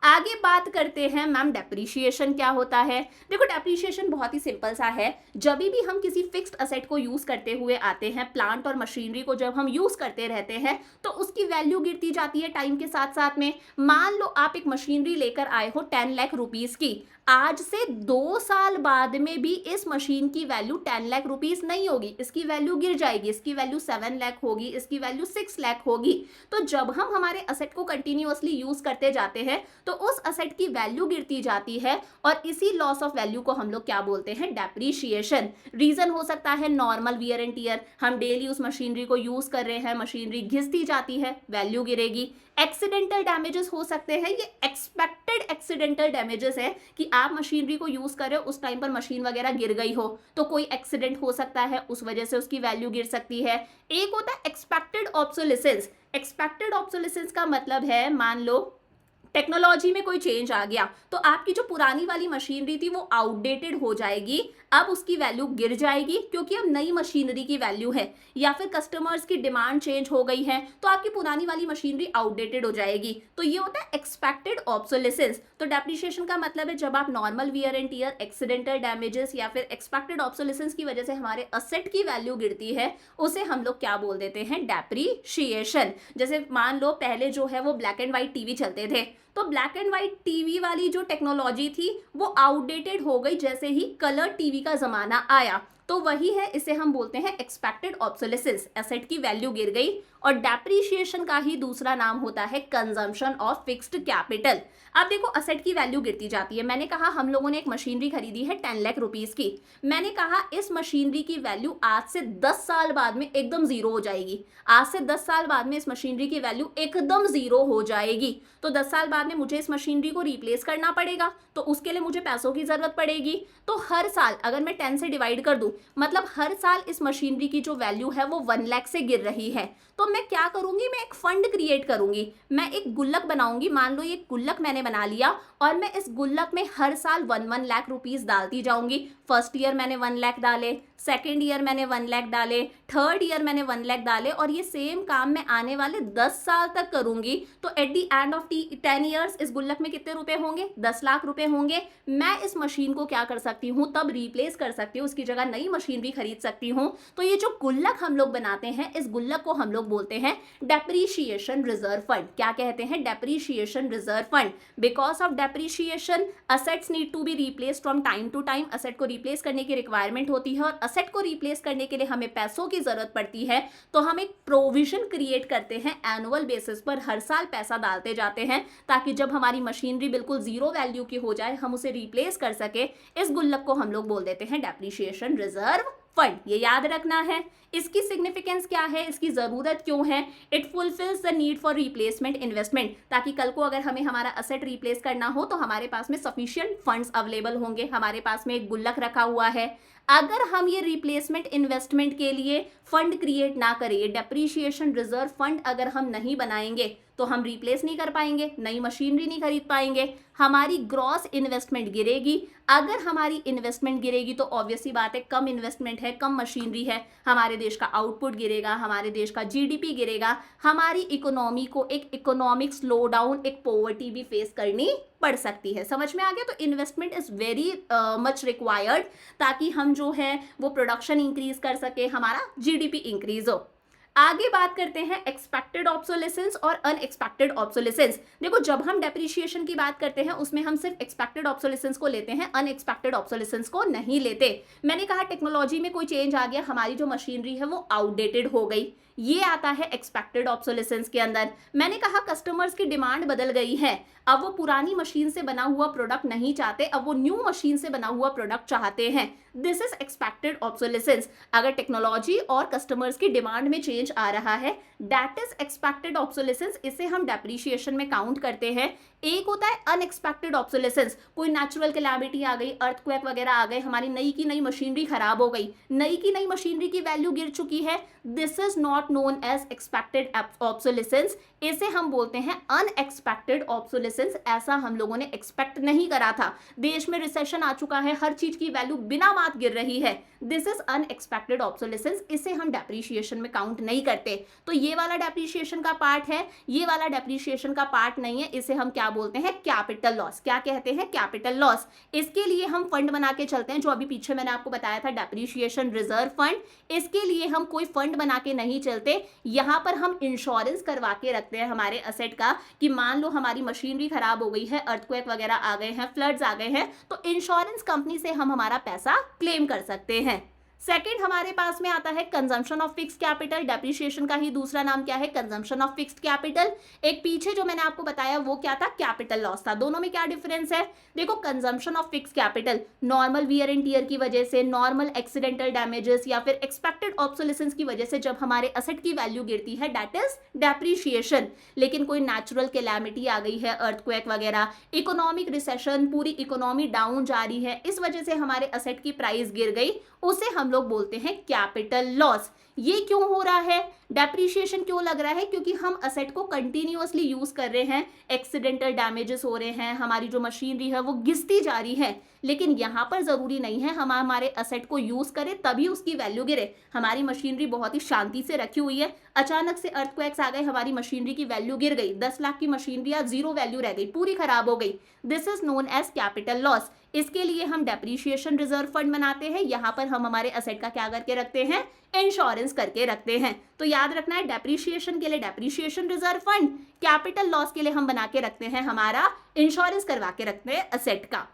आगे बात करते हैं मैम डेप्रीशिएशन क्या होता है। देखो डेप्रीशिएशन बहुत ही सिंपल सा है। जब भी हम किसी फिक्स्ड असेट को यूज करते हुए आते हैं, प्लांट और मशीनरी को जब हम यूज करते रहते हैं तो उसकी वैल्यू गिरती जाती है टाइम के साथ साथ में। मान लो आप एक मशीनरी लेकर आए हो 10 लाख रुपीज की, आज से 2 साल बाद में भी इस मशीन की वैल्यू 10 लाख रुपीस नहीं होगी, इसकी वैल्यू गिर जाएगी, इसकी वैल्यू 7 लाख होगी, इसकी वैल्यू 6 लाख होगी। तो जब हम हमारे असेट को कंटिन्यूअसली यूज करते जाते हैं तो उस असेट की वैल्यू गिरती जाती है और इसी लॉस ऑफ वैल्यू को हम लोग क्या बोलते हैं? डेप्रीशिएशन। रीजन हो सकता है नॉर्मल वियर एंड टियर, हम डेली उस मशीनरी को यूज कर रहे हैं, मशीनरी घिसती जाती है, वैल्यू गिरेगी। एक्सीडेंटल डैमेजेस हो सकते हैं, ये एक्सपेक्टेड एक्सीडेंटल डैमेजेस है कि आप मशीनरी को यूज कर रहे हो, उस टाइम पर मशीन वगैरह गिर गई हो तो कोई एक्सीडेंट हो सकता है, उस वजह से उसकी वैल्यू गिर सकती है। एक होता है एक्सपेक्टेड ऑब्सोलिसेंस। एक्सपेक्टेड ऑब्सोलिसेंस का मतलब है मान लो टेक्नोलॉजी में कोई चेंज आ गया तो आपकी जो पुरानी वाली मशीनरी थी वो आउटडेटेड हो जाएगी, अब उसकी वैल्यू गिर जाएगी क्योंकि अब नई मशीनरी की वैल्यू है। या फिर कस्टमर्स की डिमांड चेंज हो गई है तो आपकी पुरानी वाली मशीनरी आउटडेटेड हो जाएगी। तो ये होता है एक्सपेक्टेड ऑब्सोलिसेंस। तो डेप्रीशिएशन का मतलब है जब आप normal wear and tear, accidental damages या फिर एक्सपेक्टेड ऑब्सोलिसेंस की वजह से हमारे असेट की वैल्यू गिरती है, उसे हम लोग क्या बोल देते हैं? डेप्रीशिएशन। जैसे मान लो पहले जो है वो ब्लैक एंड व्हाइट टीवी चलते थे, तो ब्लैक एंड व्हाइट टीवी वाली जो टेक्नोलॉजी थी वो आउटडेटेड हो गई जैसे ही कलर टीवी का जमाना आया। तो वही है, इसे हम बोलते हैं एक्सपेक्टेड ऑब्सोलिसेंस। एसेट की वैल्यू गिर गई। और डेप्रीशिएशन का ही दूसरा नाम होता है कंजम्पशन ऑफ फिक्स्ड कैपिटल। अब देखो असेट की वैल्यू गिरती जाती है। मैंने कहा हम लोगों ने एक मशीनरी खरीदी है 10 लाख रुपीस की। मैंने कहा इस मशीनरी की वैल्यू आज से 10 साल बाद में एकदम जीरो हो जाएगी। आज से 10 साल बाद में इस मशीनरी की वैल्यू एकदम जीरो हो जाएगी। तो 10 साल बाद में मुझे इस मशीनरी को रिप्लेस करना पड़ेगा, तो उसके लिए मुझे पैसों की जरूरत पड़ेगी। तो हर साल अगर मैं 10 से डिवाइड कर दूं, मतलब हर साल इस मशीनरी की जो वैल्यू है वो 1 लाख से गिर रही है। तो मैं क्या करूंगी? मैं एक फंड क्रिएट करूंगी, मैं एक गुल्लक बनाऊंगी। मान लो ये गुल्लक मैंने बना लिया और मैं इस गुल्लक में हर साल 1 लाख रुपीस डालती जाऊंगी। फर्स्ट ईयर मैंने 1 लाख डाले, सेकेंड ईयर मैंने 1 लाख डाले, थर्ड ईयर मैंने 1 लाख डाले, और ये सेम काम मैं आने वाले 10 साल तक करूंगी। तो at the end of 10 years इस गुल्लक में कितने रुपए होंगे? 10 लाख रुपए होंगे। मैं इस मशीन को क्या कर सकती हूँ? तब रिप्लेस कर सकती हूँ, उसकी जगह नई मशीन भी खरीद सकती हूँ। तो ये जो गुल्लक हम लोग बनाते हैं, इस गुल्लक को हम लोग बोलते हैं डेप्रीशिएशन रिजर्व फंड। क्या कहते हैं? Depreciation reserve fund. Because of depreciation assets need to be replaced from time to time. Asset को रिप्लेस करने की रिक्वायरमेंट होती है और असेट को रिप्लेस करने के लिए हमें पैसों की जरूरत पड़ती है। तो हम एक प्रोविजन क्रिएट करते हैं, एनुअल बेसिस पर हर साल पैसा डालते जाते हैं, ताकि जब हमारी मशीनरी बिल्कुल जीरो वैल्यू की हो जाए हम उसे रिप्लेस कर सके। इस गुल्लक को हम लोग बोल देते हैं डेप्रीशिएशन रिजर्व फंड। ये याद रखना है। इसकी सिग्निफिकेंस क्या है, इसकी जरूरत क्यों है? It fulfils the need for replacement investment, ताकि कल को अगर हमें हमारा असेट रिप्लेस करना हो तो हमारे पास में सफिशिएंट फंड्स अवेलेबल होंगे। हमारे पास में एक गुल्लक रखा हुआ है। अगर हम ये रिप्लेसमेंट इन्वेस्टमेंट के लिए फंड क्रिएट ना करें, ये डेप्रीशिएशन रिजर्व फंड अगर हम नहीं बनाएंगे तो हम रिप्लेस नहीं कर पाएंगे, नई मशीनरी नहीं खरीद पाएंगे, हमारी ग्रॉस इन्वेस्टमेंट गिरेगी। अगर हमारी इन्वेस्टमेंट गिरेगी तो ऑब्वियसली बात है, कम इन्वेस्टमेंट है, कम मशीनरी है, हमारे देश का आउटपुट गिरेगा, हमारे देश का जीडीपी गिरेगा, हमारी इकोनॉमी को एक इकोनॉमिक स्लो डाउन, एक पॉवर्टी भी फेस करनी पड़ सकती है। समझ में आ गया? तो investment is very much required ताकि हम जो है वो प्रोडक्शन इंक्रीज कर सके, हमारा जीडीपी इंक्रीज हो। आगे बात करते हैं एक्सपेक्टेड ऑब्सोलेसेंस और अनएक्सपेक्टेड ऑब्सोलेसेंस। देखो, जब हम डेप्रिसिएशन की बात करते हैं उसमें हम सिर्फ एक्सपेक्टेड ऑब्सोलेसेंस को लेते हैं, अनएक्सपेक्टेड ऑब्सोलेसेंस को नहीं लेते। मैंने कहा टेक्नोलॉजी में कोई चेंज आ गया, हमारी जो मशीनरी है वो आउटडेटेड हो गई, ये आता है एक्सपेक्टेड ऑब्सोलेसेंस के अंदर। मैंने कहा कस्टमर्स की डिमांड बदल गई है, अब वो पुरानी मशीन से बना हुआ प्रोडक्ट नहीं चाहते, अब वो न्यू मशीन से बना हुआ प्रोडक्ट चाहते हैं। This is expected obsolescence. अगर टेक्नोलॉजी और कस्टमर्स की डिमांड में चेंज आ रहा है, दैट इज एक्सपेक्टेड ऑब्सोलेसेंस, इसे हम डेप्रिसिएशन में काउंट करते हैं। एक होता है अनएक्सपेक्टेड ऑब्सोलेसेंस, कोई नेचुरल कैलामिटी आ गई, अर्थक्वेक वगैरह आ गए, हमारी नई की नई मशीनरी खराब हो गई, नई की नई मशीनरी की वैल्यू गिर चुकी है, this is not known as expected obsolescence, इसे हम बोलते हैं अनएक्सपेक्टेड ऑब्सोलेसेंस। ऐसा हम लोगों ने एक्सपेक्ट नहीं करा था, देश में रिसेशन आ चुका है, हर चीज की वैल्यू बिना बात गिर रही है, दिस इज अनएक्सपेक्टेड ऑब्सोलेसेंस, इसे हम डेप्रिसिएशन में काउंट नहीं करते। तो ये वाला डेप्रिसिएशन का पार्ट है, ये वाला डेप्रिसिएशन का पार्ट नहीं है, इसे हम क्या बोलते हैं? Capital loss. क्या कहते हैं? Capital loss. इसके लिए हम फंड बना के चलते हैं, जो अभी पीछे मैंने आपको बताया था डेप्रिसिएशन रिजर्व फंड। इसके लिए हम कोई फंड बना के नहीं चलते, यहां पर हम इंश्योरेंस करवा के रखते हैं हमारे असेट का, कि मान लो हमारी मशीनरी खराब हो गई है, अर्थक्वेक वगैरह आ गए हैं, फ्लड्स आ गए हैं, तो इंश्योरेंस कंपनी से हम हमारा पैसा क्लेम कर सकते हैं। सेकेंड हमारे पास में आता है consumption of fixed capital. Depreciation का ही दूसरा नाम क्या है? Consumption of fixed capital. एक पीछे जो मैंने आपको बताया वो क्या था? कैपिटल लॉस था। दोनों में क्या डिफरेंस है? देखो, consumption of fixed capital normal wear and tear की वजह से, नॉर्मल एक्सीडेंटल डैमेजेस या फिर एक्सपेक्टेड ऑब्सोलेसेंस की वजह से जब हमारे असेट की वैल्यू गिरती है, दैट इज डेप्रिसिएशन। लेकिन कोई नेचुरल कैलामिटी आ गई है, अर्थक्वेक वगैरह, इकोनॉमिक रिसेशन, पूरी इकोनॉमी डाउन जा रही है, इस वजह से हमारे असेट की प्राइस गिर गई, उसे हम लोग बोलते हैं कैपिटल लॉस। ये क्यों हो रहा है? डेप्रिसिएशन क्यों लग रहा है? क्योंकि हम असेट को कंटिन्यूअसली यूज कर रहे हैं, एक्सीडेंटल डैमेजेस हो रहे हैं, हमारी जो मशीनरी है वो घिसती जा रही है। लेकिन यहाँ पर जरूरी नहीं है हम हमारे असेट को यूज करें तभी उसकी वैल्यू गिरे। हमारी मशीनरी बहुत ही शांति से रखी हुई है, अचानक से अर्थक्वेक्स आ गए, हमारी मशीनरी की वैल्यू गिर गई, 10 लाख की मशीनरी आज जीरो वैल्यू रह गई, पूरी खराब हो गई। This is known as capital loss. इसके लिए हम डेप्रिसिएशन रिजर्व फंड बनाते हैं, यहाँ पर हम हमारे असेट का क्या करके रखते हैं? इंश्योरेंस करके रखते हैं। तो याद रखना है, डेप्रिसिएशन के लिए depreciation reserve fund, capital loss के लिए हम बना के रखते हैं हमारा इंश्योरेंस करवा के रखते हैं असेट का।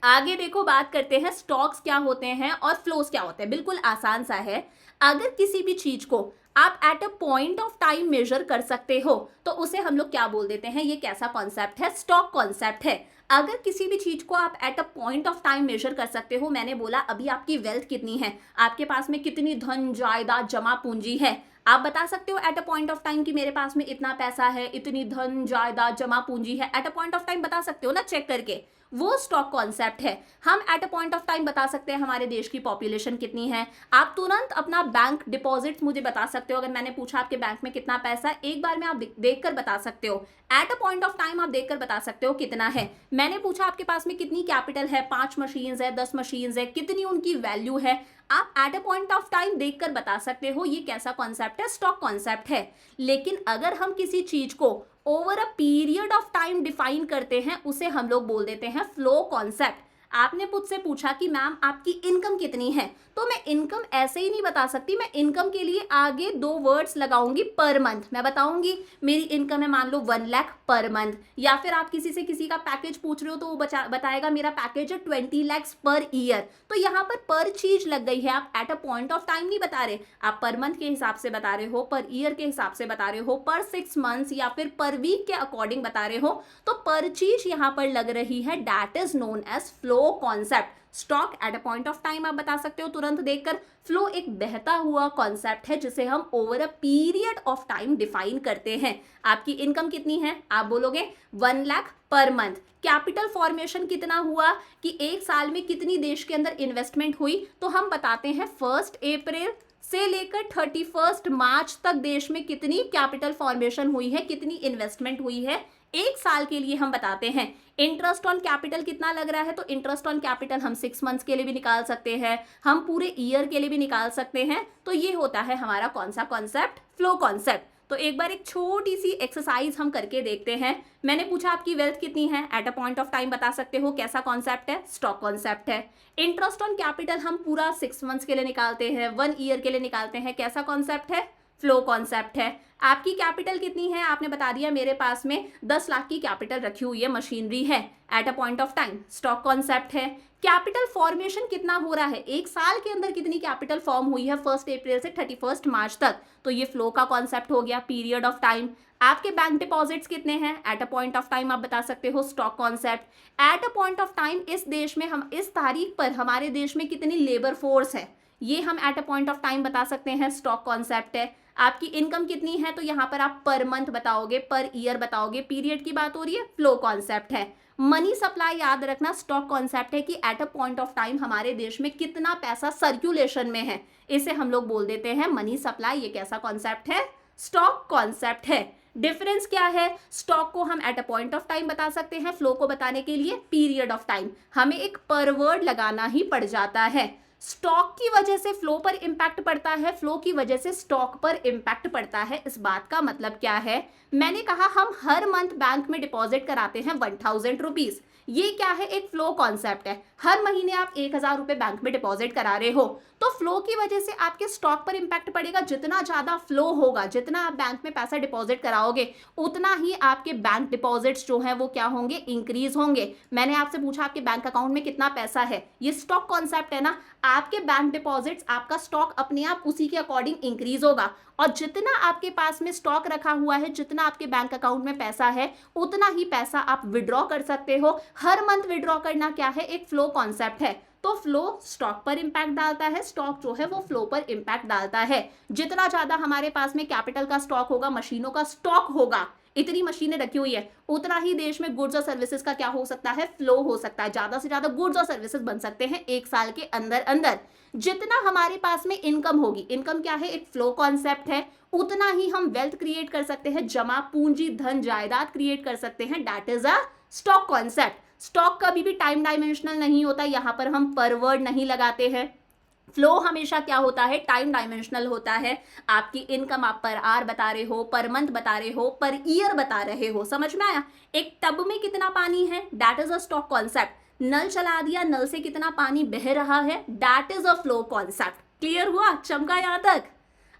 आगे देखो, बात करते हैं स्टॉक्स क्या होते हैं और फ्लोस क्या होते हैं। बिल्कुल आसान सा है। अगर किसी भी चीज को आप at a point of time measure कर सकते हो तो उसे हम लोग क्या बोल देते हैं? ये कैसा कॉन्सेप्ट है? स्टॉक कॉन्सेप्ट है। अगर किसी भी चीज को आप at a point of time measure कर सकते हो, मैंने बोला अभी आपकी वेल्थ कितनी है, आपके पास में कितनी धन जायदाद जमा पूंजी है, आप बता सकते हो eight a point of time कि मेरे पास में इतना पैसा है, इतनी धन जायदाद जमा पूंजी है, eight a point of time बता सकते हो ना, चेक करके। वो स्टॉक कॉन्सेप्ट है। हम eight a point of time बता सकते हैं हमारे देश की पॉपुलेशन कितनी है, आप तुरंत अपना बैंक डिपॉजिट्स मुझे बता सकते हो। अगर मैंने पूछा आपके बैंक में कितना पैसा है, एक बार में आप देखकर बता सकते हो। Eight a point of time आप देखकर बता सकते हो कितना है। मैंने पूछा आपके पास में कितनी कैपिटल है, 5 मशीन्स है, 10 मशीन्स है, कितनी उनकी वैल्यू है, आप at a point of time देखकर बता सकते हो। ये कैसा कॉन्सेप्ट है? स्टॉक कॉन्सेप्ट है। लेकिन अगर हम किसी चीज को over a period of time define करते हैं, उसे हम लोग बोल देते हैं फ्लो कॉन्सेप्ट। आपने मुझसे पूछा कि मैम आपकी इनकम कितनी है, तो मैं इनकम ऐसे ही नहीं बता सकती, मैं इनकम के लिए आगे 2 वर्ड्स लगाऊंगी, पर मंथ। मैं बताऊंगी मेरी इनकम है मान लो 1 लाख पर मंथ, या फिर आप किसी से किसी का पैकेज पूछ रहे हो तो वो बताएगा मेरा पैकेज है 20 लाख पर ईयर। तो यहाँ पर चीज लग गई है, आप at a point of time नहीं बता रहे, आप पर मंथ के हिसाब से बता रहे हो, पर ईयर के हिसाब से बता रहे हो, पर 6 मंथ्स या फिर पर वीक के अकॉर्डिंग बता रहे हो, तो पर चीज यहाँ पर लग रही है, that is known as flow flow concept. Stock at a point of time आप बता सकते हो तुरंत देखकर। फ्लो एक बहता हुआ कॉन्सेप्ट है जिसे हम over a period of time define करते हैं। आपकी इनकम कितनी है, आप बोलोगे 1 lakh per month. Capital formation कितना हुआ कि एक साल में कितनी देश के अंदर इन्वेस्टमेंट हुई, तो हम बताते हैं 1 अप्रैल से लेकर 31 मार्च तक देश में कितनी कैपिटल फॉर्मेशन हुई है, कितनी इन्वेस्टमेंट हुई है, एक साल के लिए हम बताते हैं। इंटरेस्ट ऑन कैपिटल कितना लग रहा है, तो इंटरेस्ट ऑन कैपिटल हम 6 मंथ्स के लिए भी निकाल सकते हैं, हम पूरे ईयर के लिए भी निकाल सकते हैं। तो ये होता है हमारा कौन सा कॉन्सेप्ट, फ्लो कॉन्सेप्ट। तो एक बार एक छोटी सी एक्सरसाइज हम करके देखते हैं। मैंने पूछा आपकी वेल्थ कितनी है, eight a point of time बता सकते हो, कैसा कॉन्सेप्ट है, स्टॉक कॉन्सेप्ट है। इंटरेस्ट ऑन कैपिटल हम पूरा 6 मंथ्स के लिए निकालते हैं, 1 ईयर के लिए निकालते हैं, कैसा कॉन्सेप्ट है, फ्लो कॉन्सेप्ट है। आपकी कैपिटल कितनी है, आपने बता दिया मेरे पास में 10 लाख की कैपिटल रखी हुई है, मशीनरी है, eight a point of time, stock concept है। कैपिटल फॉर्मेशन कितना हो रहा है, एक साल के अंदर कितनी कैपिटल फॉर्म हुई है 1 अप्रैल से 31 मार्च तक, तो ये फ्लो का कॉन्सेप्ट हो गया, पीरियड ऑफ टाइम। आपके बैंक डिपॉजिट्स कितने हैं, eight a point of time आप बता सकते हो, stock concept. Eight a point of time इस देश में हम इस तारीख पर हमारे देश में कितनी लेबर फोर्स है, ये हम eight a point of time बता सकते हैं, स्टॉक कॉन्सेप्ट है। आपकी इनकम कितनी है, तो यहाँ पर आप पर मंथ बताओगे, पर ईयर बताओगे, पीरियड की बात हो रही है, फ्लो कॉन्सेप्ट है। मनी सप्लाई याद रखना, स्टॉक कॉन्सेप्ट है कि eight a point of time हमारे देश में कितना पैसा सर्कुलेशन में है, इसे हम लोग बोल देते हैं मनी सप्लाई। ये कैसा कॉन्सेप्ट है, स्टॉक कॉन्सेप्ट है। डिफरेंस क्या है, स्टॉक को हम eight a point of time बता सकते हैं, फ्लो को बताने के लिए पीरियड ऑफ टाइम, हमें एक पर वर्ड लगाना ही पड़ जाता है। स्टॉक की वजह से फ्लो पर इंपैक्ट पड़ता है, फ्लो की वजह से स्टॉक पर इंपैक्ट पड़ता है। इस बात का मतलब क्या है, मैंने कहा हम हर मंथ बैंक में डिपॉजिट कराते हैं 1000 रुपीज, ये क्या है, एक फ्लो कॉन्सेप्ट है। हर महीने आप 1000 रुपए बैंक में डिपॉजिट करा रहे हो, तो फ्लो की वजह से आपके स्टॉक पर इंपैक्ट पड़ेगा। जितना ज्यादा फ्लो होगा, जितना आप बैंक में पैसा डिपॉजिट कराओगे, उतना ही आपके बैंक डिपॉजिट्स जो है वो क्या होंगे, इंक्रीज होंगे। मैंने आपसे पूछा आपके बैंक अकाउंट में कितना पैसा है, ये स्टॉक कॉन्सेप्ट है ना, आपके बैंक डिपॉजिट्स, आपका स्टॉक अपने आप उसी के अकॉर्डिंग इंक्रीज होगा। और जितना आपके पास में स्टॉक रखा हुआ है, जितना आपके बैंक अकाउंट में पैसा है, उतना ही पैसा आप विड्रॉ कर सकते हो। हर मंथ विड्रॉ करना क्या है, एक फ्लो कॉन्सेप्ट है। तो फ्लो स्टॉक पर इंपैक्ट डालता है, स्टॉक जो है वो फ्लो पर इंपैक्ट डालता है। जितना ज्यादा हमारे पास में कैपिटल का स्टॉक होगा, मशीनों का स्टॉक होगा, इतनी मशीनें रखी हुई है, उतना ही देश में गुड्स और सर्विसेज का क्या हो सकता है, फ्लो हो सकता है। ज्यादा से ज्यादा गुड्स और सर्विसेज बन सकते हैं एक साल के अंदर अंदर। जितना हमारे पास में इनकम होगी, इनकम क्या है, एक फ्लो कॉन्सेप्ट है, उतना ही हम वेल्थ क्रिएट कर सकते हैं, जमा पूंजी धन जायदाद क्रिएट कर सकते हैं, that is a stock concept. Stock कभी भी टाइम डायमेंशनल नहीं होता, यहां पर हम पर वर्ड नहीं लगाते हैं। फ्लो हमेशा क्या होता है, टाइम डायमेंशनल होता है। आपकी इनकम आप पर आर बता रहे हो, पर मंथ बता रहे हो, पर ईयर बता रहे हो, समझ में आया। एक टब में कितना पानी है, that is a stock concept. नल चला दिया, नल से कितना पानी बह रहा है, that is a flow concept. Clear हुआ, चमका यहां तक।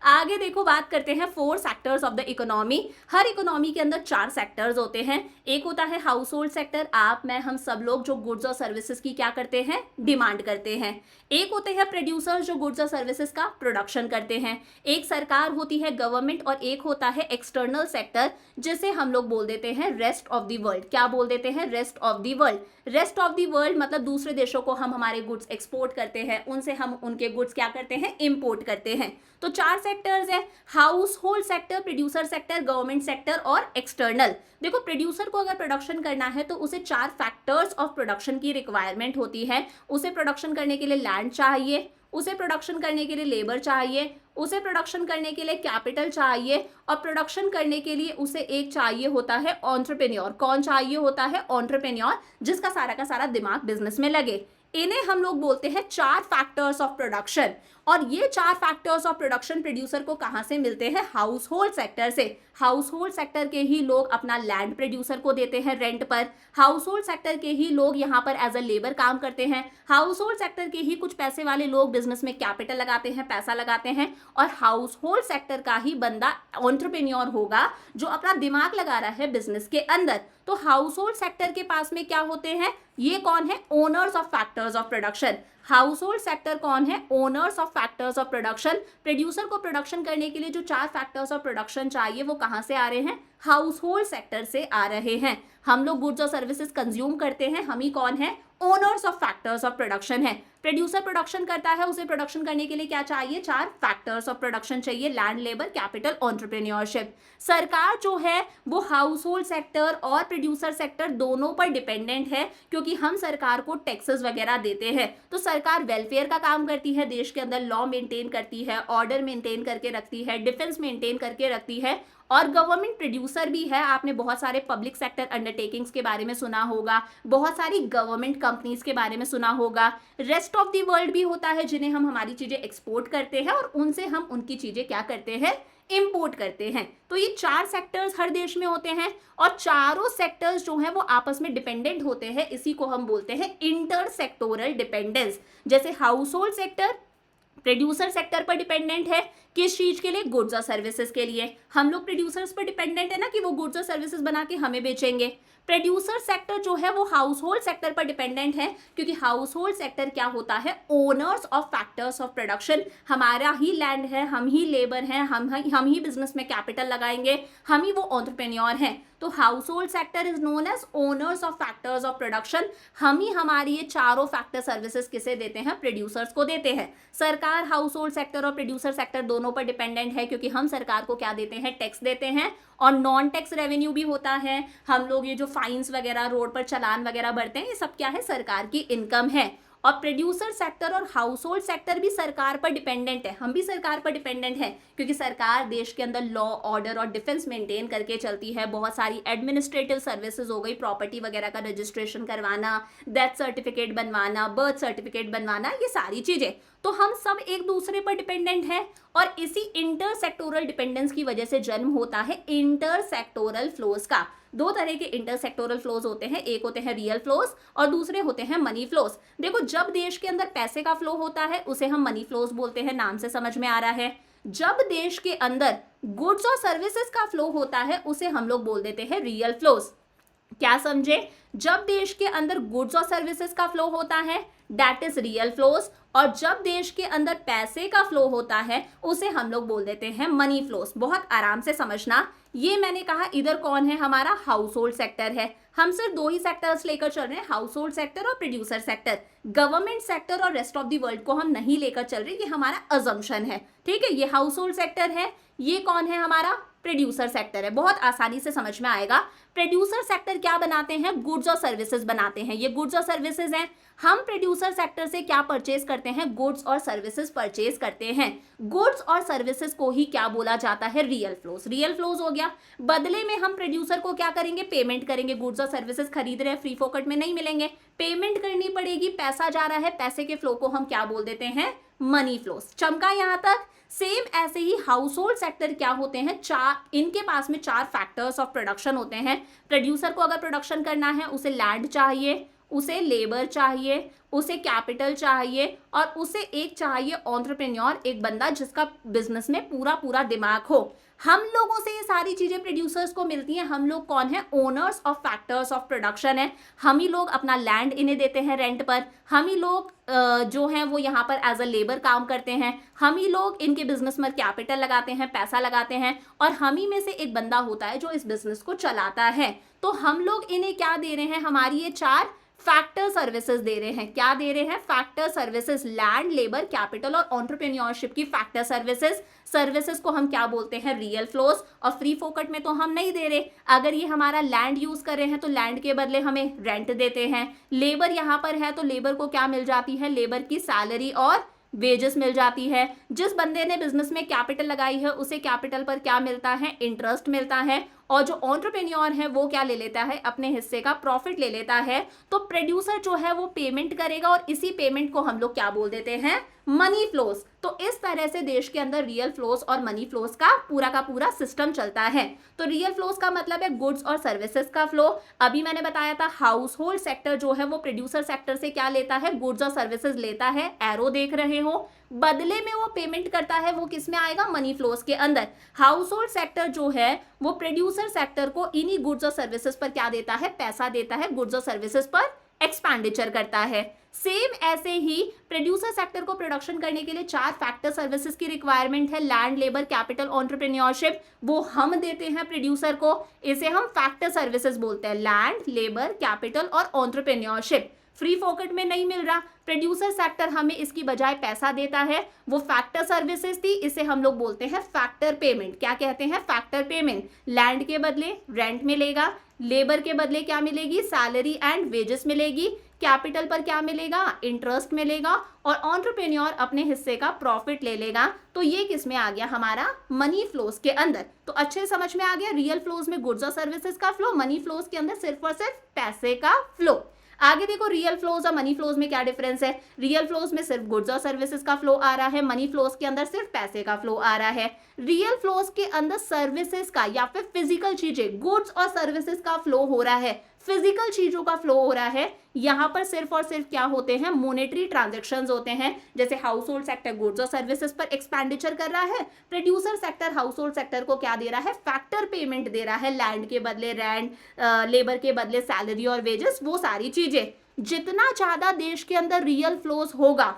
आगे देखो, बात करते हैं 4 sectors of the economy. Her economy के अंदर 4 सेक्टर्स होते हैं। एक होता है हाउस होल्ड सेक्टर, आप मैं हम सब लोग जो गुड्स और सर्विसेज की क्या करते हैं, डिमांड करते हैं। एक होते हैं प्रोड्यूसर्स जो गुड्स और सर्विसेज का प्रोडक्शन करते हैं। एक सरकार होती है, गवर्नमेंट, और एक होता है एक्सटर्नल सेक्टर जिसे हम लोग बोल देते हैं रेस्ट ऑफ द वर्ल्ड। क्या बोल देते हैं, rest of the world. Rest of the world मतलब दूसरे देशों को हम हमारे गुड्स एक्सपोर्ट करते हैं, उनसे हम उनके गुड्स क्या करते हैं, इंपोर्ट करते हैं। तो 4 सेक्टर्स है, house hold sector, producer sector, government sector और एक्सटर्नल। देखो, प्रोड्यूसर को अगर प्रोडक्शन करना है तो उसे 4 फैक्टर्स ऑफ प्रोडक्शन की रिक्वायरमेंट होती है। उसे प्रोडक्शन करने के लिए लैंड चाहिए, उसे प्रोडक्शन करने के लिए लेबर चाहिए, उसे प्रोडक्शन करने के लिए कैपिटल चाहिए, और प्रोडक्शन करने के लिए उसे एक चाहिए होता है एंटरप्रेन्योर। कौन चाहिए होता है, एंटरप्रेन्योर, जिसका सारा का सारा दिमाग बिजनेस में लगे। इन्हें हम लोग बोलते हैं 4 फैक्टर्स ऑफ प्रोडक्शन। और ये 4 फैक्टर्स ऑफ प्रोडक्शन प्रोड्यूसर को कहां से मिलते हैं, हाउस होल्ड सेक्टर से। हाउस होल्ड सेक्टर के ही लोग अपना लैंड प्रोड्यूसर को देते हैं रेंट पर। हाउस होल्ड सेक्टर के ही लोग यहाँ पर एज अ लेबर काम करते हैं। हाउस होल्ड सेक्टर के ही कुछ पैसे वाले लोग बिजनेस में कैपिटल लगाते हैं, पैसा लगाते हैं। और हाउस होल्ड सेक्टर का ही बंदा एंटरप्रेन्योर होगा जो अपना दिमाग लगा रहा है बिजनेस के अंदर। तो हाउस होल्ड सेक्टर के पास में क्या होते हैं, ये कौन है, owners of factors of production. House hold sector कौन है? Owners of factors of production. Producer को प्रोडक्शन करने के लिए जो 4 फैक्टर्स ऑफ प्रोडक्शन चाहिए वो कहाँ से आ रहे हैं? हाउस होल्ड सेक्टर से आ रहे हैं। हम लोग गुड्स और सर्विसेज कंज्यूम करते हैं, हम ही कौन है? Owners of factors of production है। प्रोड्यूसर प्रोडक्शन करता है, उसे प्रोडक्शन करने के लिए क्या चाहिए? 4 फैक्टर्स ऑफ प्रोडक्शन चाहिए, लैंड, लेबर, कैपिटल, एंटरप्रेन्योरशिप। सरकार जो है वो हाउस होल्ड सेक्टर और प्रोड्यूसर सेक्टर दोनों पर डिपेंडेंट है, क्योंकि हम सरकार को टैक्सेस वगैरह देते हैं। तो सरकार वेलफेयर का काम करती है, देश के अंदर लॉ मेंटेन करती है, ऑर्डर मेंटेन करके रखती है, डिफेंस मेंटेन करके रखती है, और गवर्नमेंट प्रोड्यूसर भी है। आपने बहुत सारे पब्लिक सेक्टर अंडरटेकिंग्स के बारे में सुना होगा, बहुत सारी गवर्नमेंट कंपनीज के बारे में सुना होगा। रेस्ट ऑफ द वर्ल्ड भी होता है, जिन्हें हम हमारी चीजें एक्सपोर्ट करते हैं और उनसे हम उनकी चीजें क्या करते हैं? इंपोर्ट करते हैं। तो ये 4 सेक्टर्स हर देश में होते हैं और चारों सेक्टर्स जो हैं वो आपस में डिपेंडेंट होते हैं। इसी को हम बोलते हैं इंटर सेक्टोरल डिपेंडेंस। जैसे house hold sector producer sector पर डिपेंडेंट है, किस चीज के लिए? गुड्स और सर्विसेज के लिए। हम लोग प्रोड्यूसर्स पर डिपेंडेंट है ना, कि वो गुड्स और सर्विसेज बना के हमें बेचेंगे। प्रोड्यूसर सेक्टर जो है वो हाउस होल्ड सेक्टर पर डिपेंडेंट है, क्योंकि हाउस होल्ड सेक्टर क्या होता है? Owners of factors of production. हमारा ही लैंड है, हम ही लेबर हैं, हम ही बिजनेस में कैपिटल लगाएंगे, हम ही वो एंटरप्रेन्योर हैं। तो household sector is known as owners of factors of production. हम ही हमारी ये चारों फैक्टर सर्विसेज किसे देते हैं? प्रोड्यूसर्स को देते हैं। सरकार हाउस होल्ड सेक्टर और प्रोड्यूसर सेक्टर दोनों पर डिपेंडेंट है, क्योंकि हम सरकार को क्या देते हैं? टैक्स देते हैं, और नॉन टैक्स रेवेन्यू भी होता है। हम लोग ये जो फाइन्स वगैरह, रोड पर चालान वगैरह भरते हैं, ये सब क्या है? सरकार की इनकम है। और प्रोड्यूसर सेक्टर और हाउस होल्ड सेक्टर भी सरकार पर डिपेंडेंट है, हम भी सरकार पर डिपेंडेंट है, क्योंकि सरकार देश के अंदर लॉ, ऑर्डर और डिफेंस मेंटेन करके चलती है। बहुत सारी एडमिनिस्ट्रेटिव सर्विसेज हो गई, प्रॉपर्टी वगैरह का रजिस्ट्रेशन करवाना, डेथ सर्टिफिकेट बनवाना, बर्थ सर्टिफिकेट बनवाना, ये सारी चीजें। तो हम सब एक दूसरे पर डिपेंडेंट है, और इसी इंटर सेक्टोरल डिपेंडेंस की वजह से जन्म होता है इंटर सेक्टोरल फ्लोज का। 2 तरह के इंटर सेक्टोरल फ्लोज होते हैं, एक होते हैं रियल फ्लोज और दूसरे होते हैं मनी फ्लोज। देखो, जब देश के अंदर पैसे का फ्लो होता है उसे हम मनी फ्लोज बोलते हैं, नाम से समझ में आ रहा है। जब देश के अंदर गुड्स और सर्विसेज का फ्लो होता है उसे हम लोग बोल देते हैं रियल फ्लोज। क्या समझे? जब देश के अंदर गुड्स और सर्विसेज का फ्लो होता है दैट इज रियल फ्लोज, और जब देश के अंदर पैसे का फ्लो होता है उसे हम लोग बोल देते हैं मनी फ्लोज। बहुत आराम से समझना। ये मैंने कहा इधर कौन है? हमारा हाउस होल्ड सेक्टर है। हम सिर्फ 2 ही सेक्टर्स लेकर चल रहे हैं, हाउस होल्ड सेक्टर और प्रोड्यूसर सेक्टर। गवर्नमेंट सेक्टर और रेस्ट ऑफ द वर्ल्ड को हम नहीं लेकर चल रहे, ये हमारा अजम्पशन है। ठीक है, ये हाउस होल्ड सेक्टर है, ये कौन है? हमारा प्रोड्यूसर सेक्टर है। बहुत आसानी से समझ में आएगा। प्रोड्यूसर सेक्टर क्या बनाते हैं? गुड्स और सर्विसेज बनाते हैं। ये गुड्स और सर्विसेज हैं। हम प्रोड्यूसर सेक्टर से क्या परचेज करते हैं? गुड्स और सर्विसेज परचेज करते हैं। गुड्स और सर्विसेज को ही क्या बोला जाता है? Real flows. रियल फ्लोज हो गया। बदले में हम प्रोड्यूसर को क्या करेंगे? पेमेंट करेंगे। गुड्स और सर्विसेज खरीद रहे हैं, फ्री फोकट में नहीं मिलेंगे, पेमेंट करनी पड़ेगी, पैसा जा रहा है, पैसे के फ्लो को हम क्या बोल देते हैं? Money flows. चमका यहां तक? सेम ऐसे ही हाउस होल्ड सेक्टर क्या होते हैं? इनके पास में 4 फैक्टर्स ऑफ प्रोडक्शन होते हैं। प्रोड्यूसर को अगर प्रोडक्शन करना है उसे लैंड चाहिए, उसे लेबर चाहिए, उसे कैपिटल चाहिए, और उसे एक चाहिए एंटरप्रेन्योर, एक बंदा जिसका बिजनेस में पूरा दिमाग हो। हम लोगों से ये सारी चीजें प्रोड्यूसर्स को मिलती हैं। हम लोग कौन है? Owners of factors of production है। हम ही लोग अपना लैंड इन्हें देते हैं रेंट पर, हम ही लोग जो हैं वो यहाँ पर एज अ लेबर काम करते हैं, हम ही लोग इनके बिजनेस में कैपिटल लगाते हैं, पैसा लगाते हैं, और हम ही में से एक बंदा होता है जो इस बिजनेस को चलाता है। तो हम लोग इन्हें क्या दे रहे हैं? हमारी ये 4 फैक्टर सर्विसेज दे रहे हैं। क्या दे रहे हैं? Factor services, land, labour, capital और एंटरप्रेन्योरशिप की फैक्टर सर्विसेज। सर्विसेज को हम क्या बोलते हैं? Real flows. और फ्री फोकट में तो हम नहीं दे रहे। अगर ये हमारा लैंड यूज कर रहे हैं तो लैंड के बदले हमें रेंट देते हैं। लेबर यहाँ पर है तो लेबर को क्या मिल जाती है? लेबर की सैलरी और वेजेस मिल जाती है। जिस बंदे ने बिजनेस में कैपिटल लगाई है उसे कैपिटल पर क्या मिलता है? इंटरेस्ट मिलता है। और जो एंटरप्रेन्योर है वो क्या ले लेता है? अपने हिस्से का प्रॉफिट ले लेता है। तो प्रोड्यूसर जो है वो पेमेंट करेगा, और इसी पेमेंट को हम लोग क्या बोल देते हैं? Money flows. तो इस तरह से देश के अंदर रियल फ्लोज और मनी फ्लोज का पूरा सिस्टम चलता है। तो रियल फ्लोज का मतलब है गुड्स और सर्विसेज का फ्लो। अभी मैंने बताया था हाउस होल्ड सेक्टर जो है वो प्रोड्यूसर सेक्टर से क्या लेता है? गुड्स और सर्विसेज लेता है। एरो देख रहे हो, बदले में वो पेमेंट करता है, वो किस में आएगा? मनी फ्लोज के अंदर। हाउस होल्ड सेक्टर जो है वो प्रोड्यूसर सेक्टर को इन्हीं गुड्स और सर्विसेज पर क्या देता है? पैसा देता है, गुड्स और सर्विसेज पर एक्सपेंडिचर करता है। सेम ऐसे ही प्रोड्यूसर सेक्टर को प्रोडक्शन करने के लिए 4 फैक्टर सर्विसेज की रिक्वायरमेंट है, लैंड, लेबर, कैपिटल, एंटरप्रेन्योरशिप। वो हम देते हैं प्रोड्यूसर को, इसे हम फैक्टर सर्विसेज बोलते हैं, लैंड, लेबर, कैपिटल और एंटरप्रेन्योरशिप। फ्री फोकट में नहीं मिल रहा, प्रोड्यूसर सेक्टर हमें इसकी बजाय पैसा देता है, वो फैक्टर सर्विसेज थी, इसे हम लोग बोलते हैं फैक्टर पेमेंट। क्या कहते हैं? Factor payment. लैंड के बदले रेंट मिलेगा, लेबर के बदले क्या मिलेगी? सैलरी एंड वेजेस मिलेगी, कैपिटल पर क्या मिलेगा? इंटरेस्ट मिलेगा, और एंटरप्रेन्योर अपने हिस्से का प्रॉफिट ले लेगा। तो ये किस में आ गया? हमारा मनी फ्लोज के अंदर। तो अच्छे से समझ में आ गया, रियल फ्लोज में गुड्स और सर्विसेज का फ्लो, मनी फ्लोज के अंदर सिर्फ और सिर्फ पैसे का फ्लो। आगे देखो रियल फ्लोज और मनी फ्लोज में क्या डिफरेंस है। रियल फ्लोज में सिर्फ गुड्स और सर्विसेज का फ्लो आ रहा है, मनी फ्लोज के अंदर सिर्फ पैसे का फ्लो आ रहा है। रियल फ्लोज के अंदर सर्विसेज का या फिर फिजिकल चीजें, गुड्स और सर्विसेज का फ्लो हो रहा है, फिजिकल चीजों का फ्लो हो रहा है। यहाँ पर सिर्फ और सिर्फ क्या होते हैं? मॉनेटरी ट्रांजैक्शंस होते हैं। जैसे हाउस होल्ड सेक्टर गुड्स और सर्विसेज पर एक्सपेंडिचर कर रहा है, producer sector house hold sector को क्या दे रहा है? फैक्टर पेमेंट दे रहा है, लैंड के बदले रेंट, लेबर के बदले सैलरी और वेजेस, वो सारी चीजें। जितना ज्यादा देश के अंदर रियल फ्लोज होगा,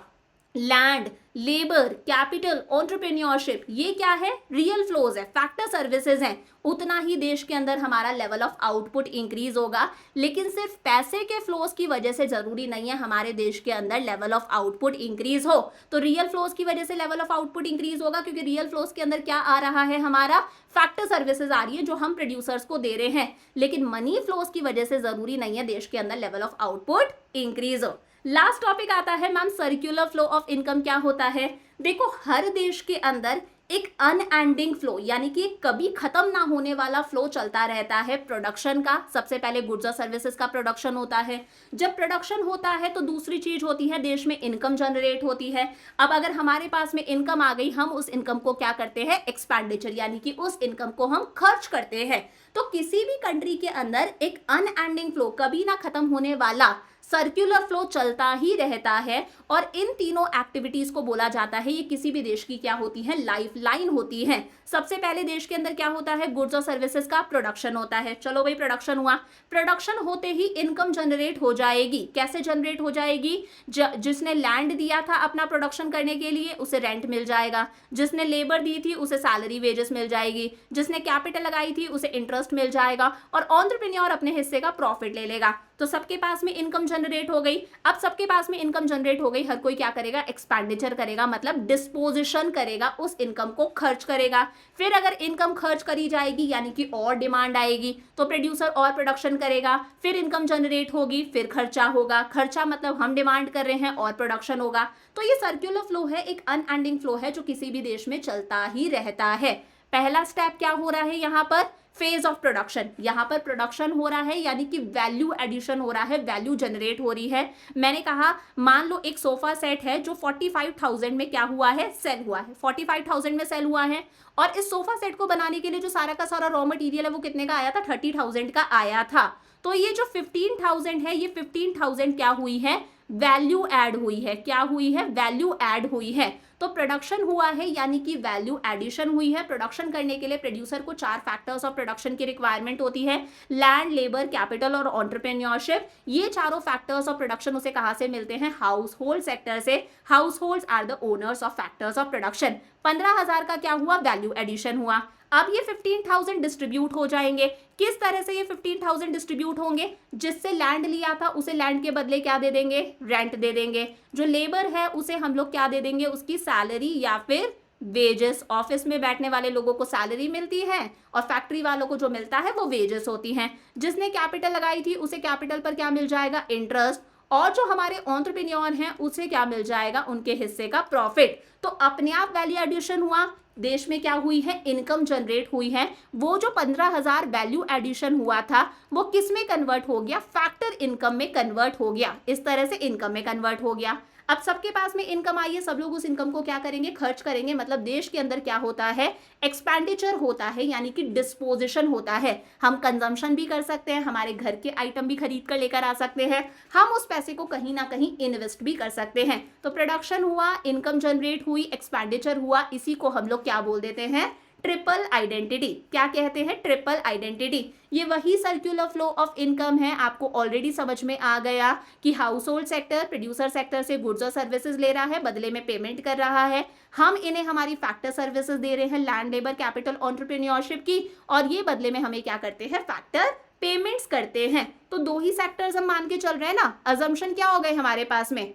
लैंड, लेबर, कैपिटल, एंटरप्रेन्योरशिप, ये क्या है? रियल फ्लोज है, फैक्टर सर्विसेज हैं, उतना ही देश के अंदर हमारा लेवल ऑफ आउटपुट इंक्रीज होगा। लेकिन सिर्फ पैसे के फ्लोज की वजह से जरूरी नहीं है हमारे देश के अंदर लेवल ऑफ आउटपुट इंक्रीज हो। तो रियल फ्लोज की वजह से लेवल ऑफ आउटपुट इंक्रीज होगा, क्योंकि रियल फ्लोज के अंदर क्या आ रहा है? हमारा फैक्टर सर्विसेज आ रही है जो हम प्रोड्यूसर्स को दे रहे हैं। लेकिन मनी फ्लोज की वजह से जरूरी नहीं है देश के अंदर लेवल ऑफ आउटपुट इंक्रीज हो। लास्ट टॉपिक आता है ma'am circular flow of income. क्या होता है? देखो हर देश के अंदर एक अनएंडिंग फ्लो, यानी कि कभी खत्म ना होने वाला फ्लो चलता रहता है प्रोडक्शन का। सबसे पहले गुड्स और सर्विसेज का प्रोडक्शन होता है। जब प्रोडक्शन होता है तो दूसरी चीज होती है, देश में इनकम जनरेट होती है। अब अगर हमारे पास में इनकम आ गई, हम उस इनकम को क्या करते हैं? एक्सपेंडिचर, यानी कि उस इनकम को हम खर्च करते हैं। तो किसी भी कंट्री के अंदर एक अनएंडिंग फ्लो, कभी ना खत्म होने वाला सर्कुलर फ्लो चलता ही रहता है। और इन तीनों एक्टिविटीज को बोला जाता है, ये किसी भी देश की क्या होती है? लाइफ लाइन होती है। सबसे पहले देश के अंदर क्या होता है? गुड्स और सर्विसेज का प्रोडक्शन होता है। चलो भाई प्रोडक्शन हुआ, प्रोडक्शन होते ही इनकम जनरेट हो जाएगी। कैसे जनरेट हो जाएगी? जिसने लैंड दिया था अपना प्रोडक्शन करने के लिए, उसे रेंट मिल जाएगा। जिसने लेबर दी थी उसे सैलरी वेजेस मिल जाएगी। जिसने कैपिटल लगाई थी उसे इंटरेस्ट मिल जाएगा, और एंटरप्रेन्योर अपने हिस्से का प्रॉफिट ले लेगा। तो सबके पास में इनकम जनरेट हो गई। अब सबके पास में इनकम जनरेट हो गई, हर कोई क्या करेगा? एक्सपेंडिचर करेगा, मतलब डिस्पोजिशन करेगा, उस इनकम को खर्च करेगा। फिर अगर इनकम खर्च करी जाएगी यानी कि और डिमांड आएगी, तो प्रोड्यूसर और प्रोडक्शन करेगा, फिर इनकम जनरेट होगी, फिर खर्चा होगा। खर्चा मतलब हम डिमांड कर रहे हैं और प्रोडक्शन होगा। तो ये सर्कुलर फ्लो है, एक अनएंडिंग फ्लो है जो किसी भी देश में चलता ही रहता है। पहला स्टेप क्या हो रहा है? यहाँ पर फेज ऑफ प्रोडक्शन, यहाँ पर प्रोडक्शन हो रहा है, यानी कि वैल्यू एडिशन हो रहा है, वैल्यू जनरेट हो रही है। मैंने कहा मान लो एक सोफा सेट है जो 45,000 में क्या हुआ है? सेल हुआ है। 45,000 में सेल हुआ है, और इस सोफा सेट को बनाने के लिए जो सारा का सारा रॉ मटेरियल है वो कितने का आया था? 30,000 का आया था। तो ये जो 15,000 है, ये 15,000 क्या हुई है? वैल्यू ऐड हुई है। क्या हुई है? वैल्यू ऐड हुई है। तो प्रोडक्शन हुआ है यानी कि वैल्यू एडिशन हुई है। प्रोडक्शन करने के लिए प्रोड्यूसर को 4 फैक्टर्स ऑफ प्रोडक्शन की रिक्वायरमेंट होती है, लैंड, लेबर, कैपिटल और एंटरप्रेन्योरशिप। ये चारों फैक्टर्स ऑफ प्रोडक्शन उसे कहां से मिलते हैं? हाउस होल्ड सेक्टर से। Households are the owners of factors of production. 15,000 का क्या हुआ? वैल्यू एडिशन हुआ। अब ये 15,000 डिस्ट्रीब्यूट हो जाएंगे। किस तरह से ये 15,000 डिस्ट्रीब्यूट होंगे? जिससे लैंड लिया था उसे लैंड के बदले क्या दे देंगे? रेंट दे देंगे। जो लेबर है उसे हम लोग क्या दे देंगे? उसकी सैलरी या फिर वेजेस। ऑफिस में बैठने वाले लोगों को सैलरी मिलती है और फैक्ट्री वालों को जो मिलता है वो वेजेस होती हैं। जिसने कैपिटल लगाई थी उसे कैपिटल पर क्या मिल जाएगा? इंटरेस्ट। और जो हमारे एंटरप्रेन्योर हैं उसे क्या मिल जाएगा? उनके हिस्से का प्रॉफिट। तो अपने आप वैल्यू एडिशन हुआ, देश में क्या हुई है? इनकम जनरेट हुई है। वो जो 15,000 वैल्यू एडिशन हुआ था वो किस में कन्वर्ट हो गया? फैक्टर इनकम में कन्वर्ट हो गया। इस तरह से इनकम में कन्वर्ट हो गया। अब सबके पास में इनकम आई है, सब लोग उस इनकम को क्या करेंगे? खर्च करेंगे। मतलब देश के अंदर क्या होता है? एक्सपेंडिचर होता है, यानी कि डिस्पोजिशन होता है। हम कंजम्पशन भी कर सकते हैं, हमारे घर के आइटम भी खरीद कर लेकर आ सकते हैं, हम उस पैसे को कहीं ना कहीं इन्वेस्ट भी कर सकते हैं। तो प्रोडक्शन हुआ, इनकम जनरेट हुई, एक्सपेंडिचर हुआ, इसी को हम लोग क्या बोल देते हैं? Triple identity. क्या कहते हैं? Triple identity. ये वही सर्कुलर फ्लो ऑफ इनकम है। आपको ऑलरेडी समझ में आ गया कि house hold sector producer sector से गुड्स और सर्विसेज ले रहा है, बदले में पेमेंट कर रहा है। हम इन्हें हमारी फैक्टर सर्विसेज दे रहे हैं, लैंड, लेबर, कैपिटल, एंटरप्रेन्योरशिप की, और ये बदले में हमें क्या करते हैं? फैक्टर पेमेंट्स करते हैं। तो दो ही सेक्टर्स हम मान के चल रहे हैं ना। अजम्पशन क्या हो गए हमारे पास में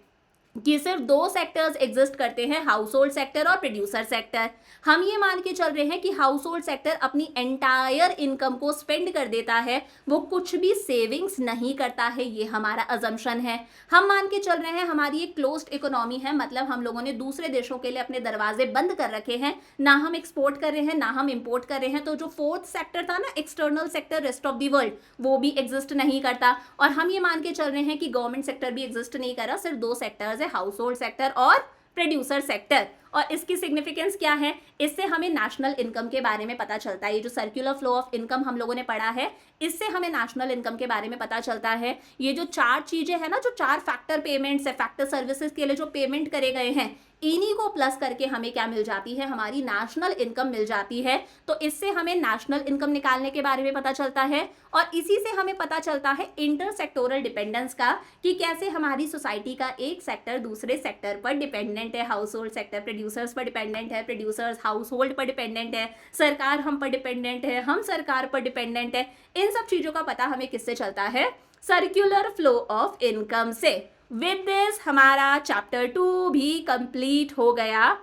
कि सिर्फ दो सेक्टर्स एग्जिस्ट करते हैं, हाउस होल्ड सेक्टर और प्रोड्यूसर सेक्टर। हम ये मान के चल रहे हैं कि हाउस होल्ड सेक्टर अपनी एंटायर इनकम को स्पेंड कर देता है, वो कुछ भी सेविंग्स नहीं करता है। ये हमारा अजम्पशन है। हम मान के चल रहे हैं हमारी एक क्लोज्ड इकोनॉमी है, मतलब हम लोगों ने दूसरे देशों के लिए अपने दरवाजे बंद कर रखे हैं, ना हम एक्सपोर्ट कर रहे हैं ना हम इंपोर्ट कर रहे हैं। तो जो फोर्थ सेक्टर था ना, external sector, rest of the world, वो भी एग्जिस्ट नहीं करता। और हम ये मान के चल रहे हैं कि गवर्नमेंट सेक्टर भी एग्जिस्ट नहीं कर रहा, सिर्फ दो सेक्टर्स है, हाउस होल्ड सेक्टर और प्रोड्यूसर सेक्टर। और इसकी सिग्निफिकेंस क्या है? इससे हमें नेशनल इनकम के बारे में पता चलता है। ये जो सर्कुलर फ्लो ऑफ इनकम हम लोगों ने पढ़ा है, इससे हमें नेशनल इनकम के बारे में पता चलता है। ये जो चार चीजें हैं ना, जो चार फैक्टर पेमेंट्स है, फैक्टर सर्विसेज के लिए जो पेमेंट करे गए हैं, इन्हीं को प्लस करके हमें क्या मिल जाती है? हमारी नेशनल इनकम मिल जाती है। तो इससे हमें नेशनल इनकम निकालने के बारे में पता चलता है, और इसी से हमें पता चलता है इंटरसेक्टोरल डिपेंडेंस का, कि कैसे हमारी सोसाइटी का एक सेक्टर दूसरे सेक्टर पर डिपेंडेंट है। हाउस होल्ड सेक्टर प्रोड्यूसर्स पर डिपेंडेंट है, प्रोड्यूसर्स हाउस होल्ड पर डिपेंडेंट है, सरकार हम पर डिपेंडेंट है, हम सरकार पर डिपेंडेंट है। इन सब चीजों का पता हमें किससे चलता है? सर्कुलर फ्लो ऑफ इनकम से। विद दिस हमारा चैप्टर 2 भी कंप्लीट हो गया।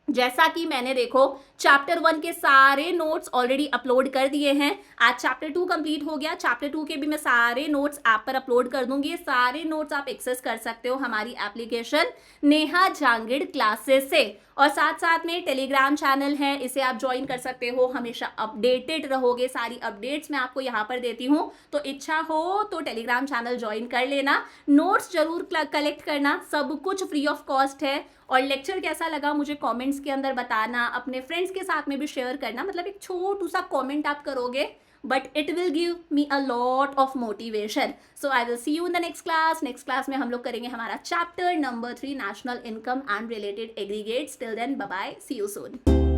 जैसा कि मैंने देखो चैप्टर 1 के सारे नोट्स ऑलरेडी अपलोड कर दिए हैं। आज चैप्टर 2 कंप्लीट हो गया। चैप्टर 2 के भी मैं सारे नोट्स ऐप पर अपलोड कर दूंगी। सारे नोट्स आप एक्सेस कर सकते हो हमारी एप्लीकेशन नेहा जांगिड़ क्लासेस से, और साथ साथ में टेलीग्राम चैनल है, इसे आप ज्वाइन कर सकते हो। हमेशा अपडेटेड रहोगे, सारी अपडेट्स मैं आपको यहाँ पर देती हूँ। तो इच्छा हो तो टेलीग्राम चैनल ज्वाइन कर लेना। नोट्स जरूर कलेक्ट करना, सब कुछ फ्री ऑफ कॉस्ट है। और लेक्चर कैसा लगा मुझे कमेंट्स के अंदर बताना, अपने फ्रेंड्स के साथ में भी शेयर करना। मतलब एक छोटू सा कमेंट आप करोगे, but it will give me a lot of motivation. So I will see you in the next class. Next class में हम लोग करेंगे हमारा chapter number 3, national income and related aggregates. Till then bye bye, see you soon.